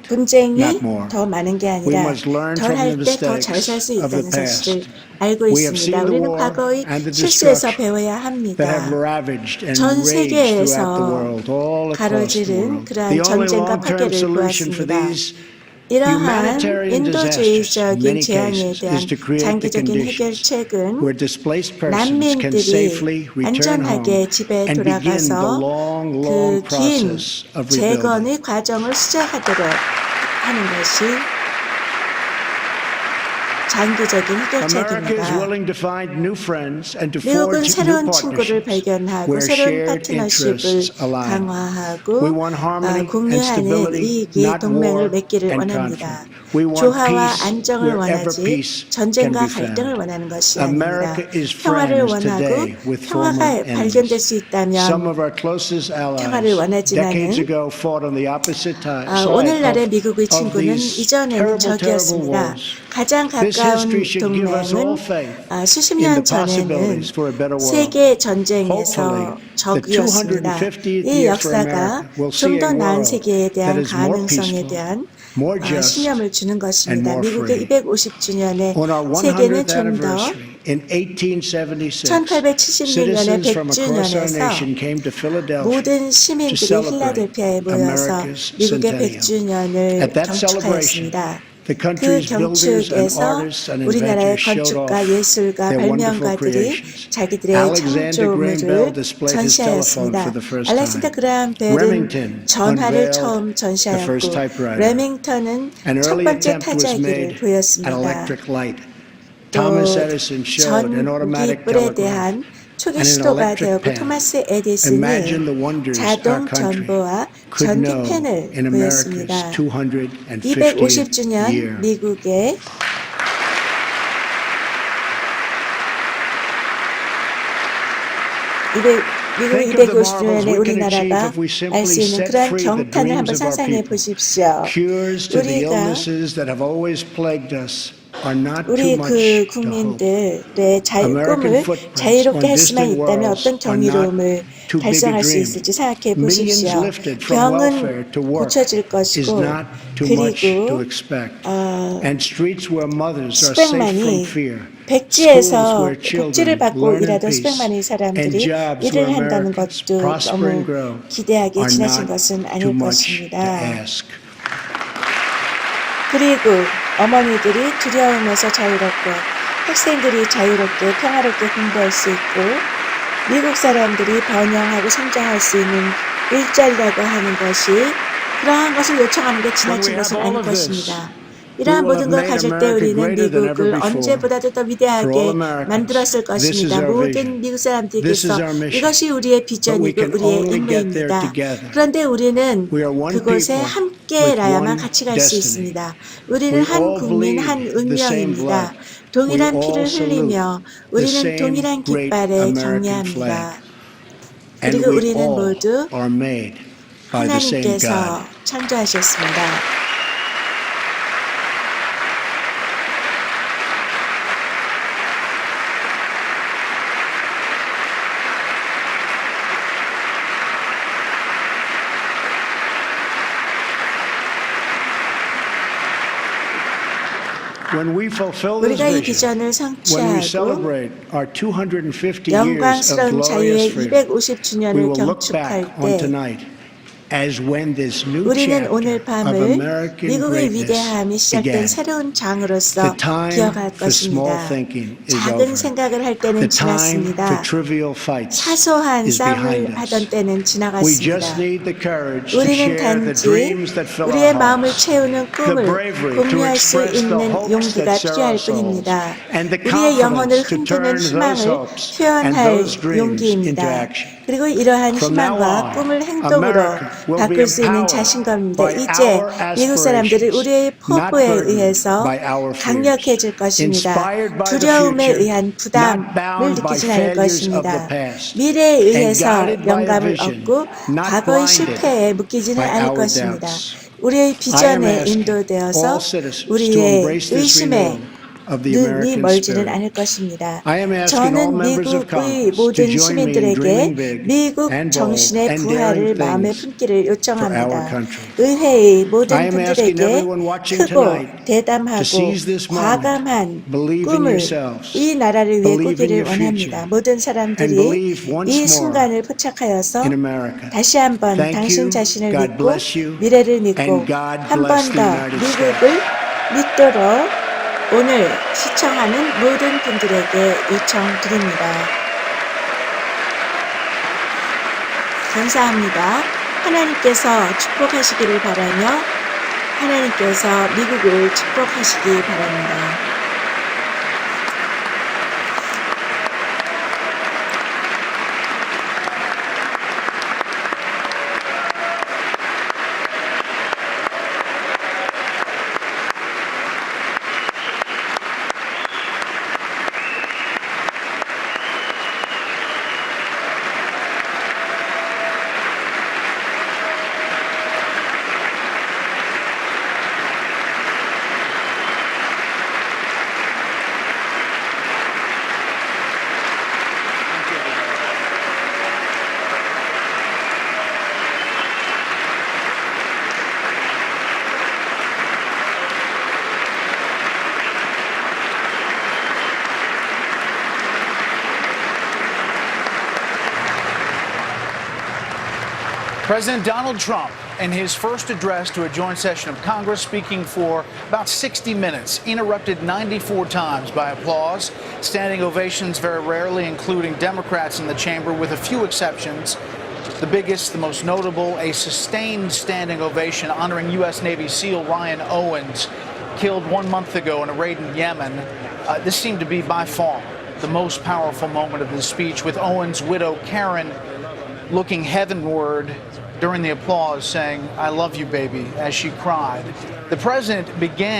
분쟁이 더 많은 게 아니라 덜 할 때 더 잘 살 수 있다는 사실을 알고 있습니다. 우리는 과거의 실수에서 배워야 합니다. 전 세계에서 가로지른 그러한 전쟁과 파괴를 보았습니다. 이러한 인도주의적인 재앙에 대한 장기적인 해결책은 난민들이 안전하게 집에 돌아가서 그 긴 재건의 과정을 시작하도록 하는 것이 장기적인 해결책입니다. 미국은 새로운 친구를 발견하고 새로운 파트너십을 강화하고 공유하는 이익이 동맹을 맺기를 원합니다. 조화와 안정을 원하지 전쟁과 갈등을 원하는 것이 아닙니다. 평화를 원하고 평화가 발견될 수 있다면 평화를 원하지만은 오늘날의 미국의 친구는 이전에는 적이었습니다. 가장 가까운 동맹은 수십 년 전에는 세계 전쟁에서 적이었습니다. 이 역사가 좀 더 나은 세계에 대한 가능성에 대한 신념을 주는 것입니다. 미국의 250주년에 세계는 좀 더 1876년의 100주년에서 모든 시민들이 필라델피아에 모여서 미국의 100주년을 경축하였습니다. The 그 country's builders and 경축에서 artists and 우리나라의 inventors showed 건축가, off 예술가, their wonderful 발명가들이 creations. 자기들의 Alexander Graham Bell 창조물을 displayed his telephone 전시하였습니다. for the first 알렉산더 time. 그라함 벨은 Remington 전화를 unveiled 처음 the 전시하였고 first typewriter. 레밍턴은 An 첫 early 번째 attempt was 타자기를 made at 보였습니다. electric light. 또 Thomas Edison showed an automatic 전기불에 telegraph. 대한 초기 and an 시도가 electric 되었고 pen. 토마스 Imagine the 에디슨이 wonders our 자동 country 전보와 could know 전기펜을 in 보였습니다. America's 250th 250주년 year. 미국의 미국 250주년에 우리나라가 알 수 있는 그러한 경탄을 한번 상상해 보십시오. Cures to the 우리가 illnesses that have always plagued us are not too 우리 much 그 to hope. 국민들의 꿈을 footprints 자유롭게 on 할 수만 distant 있다면 worlds 어떤 are 경이로움을 not too big a 달성할 수 dream. 있을지 생각해 Millions 보십시오. lifted from welfare 병은 to work 고쳐질 is 것이고 not too much to 그리고 expect. And streets where mothers are safe 수백만이 from fear. 백지에서 Schools where children 복지를 받고 learn in 일하던 peace. 수백만의 And 사람들이 jobs 일을 where 한다는 Americans 것도 prosper and 너무 grow 기대하게 are 지나친 not 것은 too 아닐 much to 것입니다. ask. 그리고 어머니들이 두려움에서 자유롭고 학생들이 자유롭게 평화롭게 공부할 수 있고 미국 사람들이 번영하고 성장할 수 있는 일자리라고 하는 것이 그러한 것을 요청하는 게 지나친 것은 아닐 것입니다. 이러한 모든 걸 가질 때 우리는 미국을 언제보다도 더 위대하게 만들었을 것입니다. 모든 미국 사람들께서 이것이 우리의 비전이고 우리의 임무입니다. 그런데 우리는 그곳에 함께라야만 같이 갈 수 있습니다. 우리는 한 국민, 한 운명입니다. 동일한 피를 흘리며 우리는 동일한 깃발에 경례합니다. 그리고 우리는 모두 하나님께서 창조하셨습니다. 우리가 이 비전을 성취하고 영광스러운 자유의 250주년을 경축할 때 우리는 오늘 밤을 미국의 위대함이 시작된 새로운 장으로서 기억할 것입니다. 작은 생각을 할 때는 지났습니다. 사소한 싸움을 하던 때는 지나갔습니다. 우리는 단지 우리의 마음을 채우는 꿈을 공유할 수 있는 용기가 필요할 뿐입니다. 우리의 영혼을 흔드는 희망을 표현할 용기입니다. 그리고 이러한 희망과 꿈을 행동으로 바꿀 수 있는 자신감입니다. 이제 미국 사람들은 우리의 포부에 의해서 강력해질 것입니다. 두려움에 의한 부담을 느끼지 않을 것입니다. 미래에 의해서 영감을 얻고 과거의 실패에 묶이지는 않을 것입니다. 우리의 비전에 인도되어서 우리의 의심에 눈이 멀지는 않을 것입니다. 저는 미국의 모든 시민들에게 미국 정신의 부활을 마음에 품기를 요청합니다. 의회의 모든 분들에게 크고 대담하고 과감한 꿈을 이 나라를 위해 꾸기를 원합니다. 모든 사람들이 이 순간을 포착하여서 다시 한번 당신 자신을 믿고 미래를 믿고 한 번 더 미국을 믿도록 오늘 시청하는 모든 분들에게 요청드립니다. 감사합니다. 하나님께서 축복하시기를 바라며 하나님께서 미국을 축복하시기 바랍니다. President Donald Trump in his first address to a joint session of Congress, speaking for about 60 minutes, interrupted 94 times by applause. Standing ovations very rarely, including Democrats in the chamber, with a few exceptions. The biggest, the most notable, a sustained standing ovation honoring U.S. Navy SEAL Ryan Owens, killed 1 month ago in a raid in Yemen. This seemed to be by far the most powerful moment of the speech, with Owens' widow Karen looking heavenward during the applause, saying, "I love you, baby," as she cried. The president began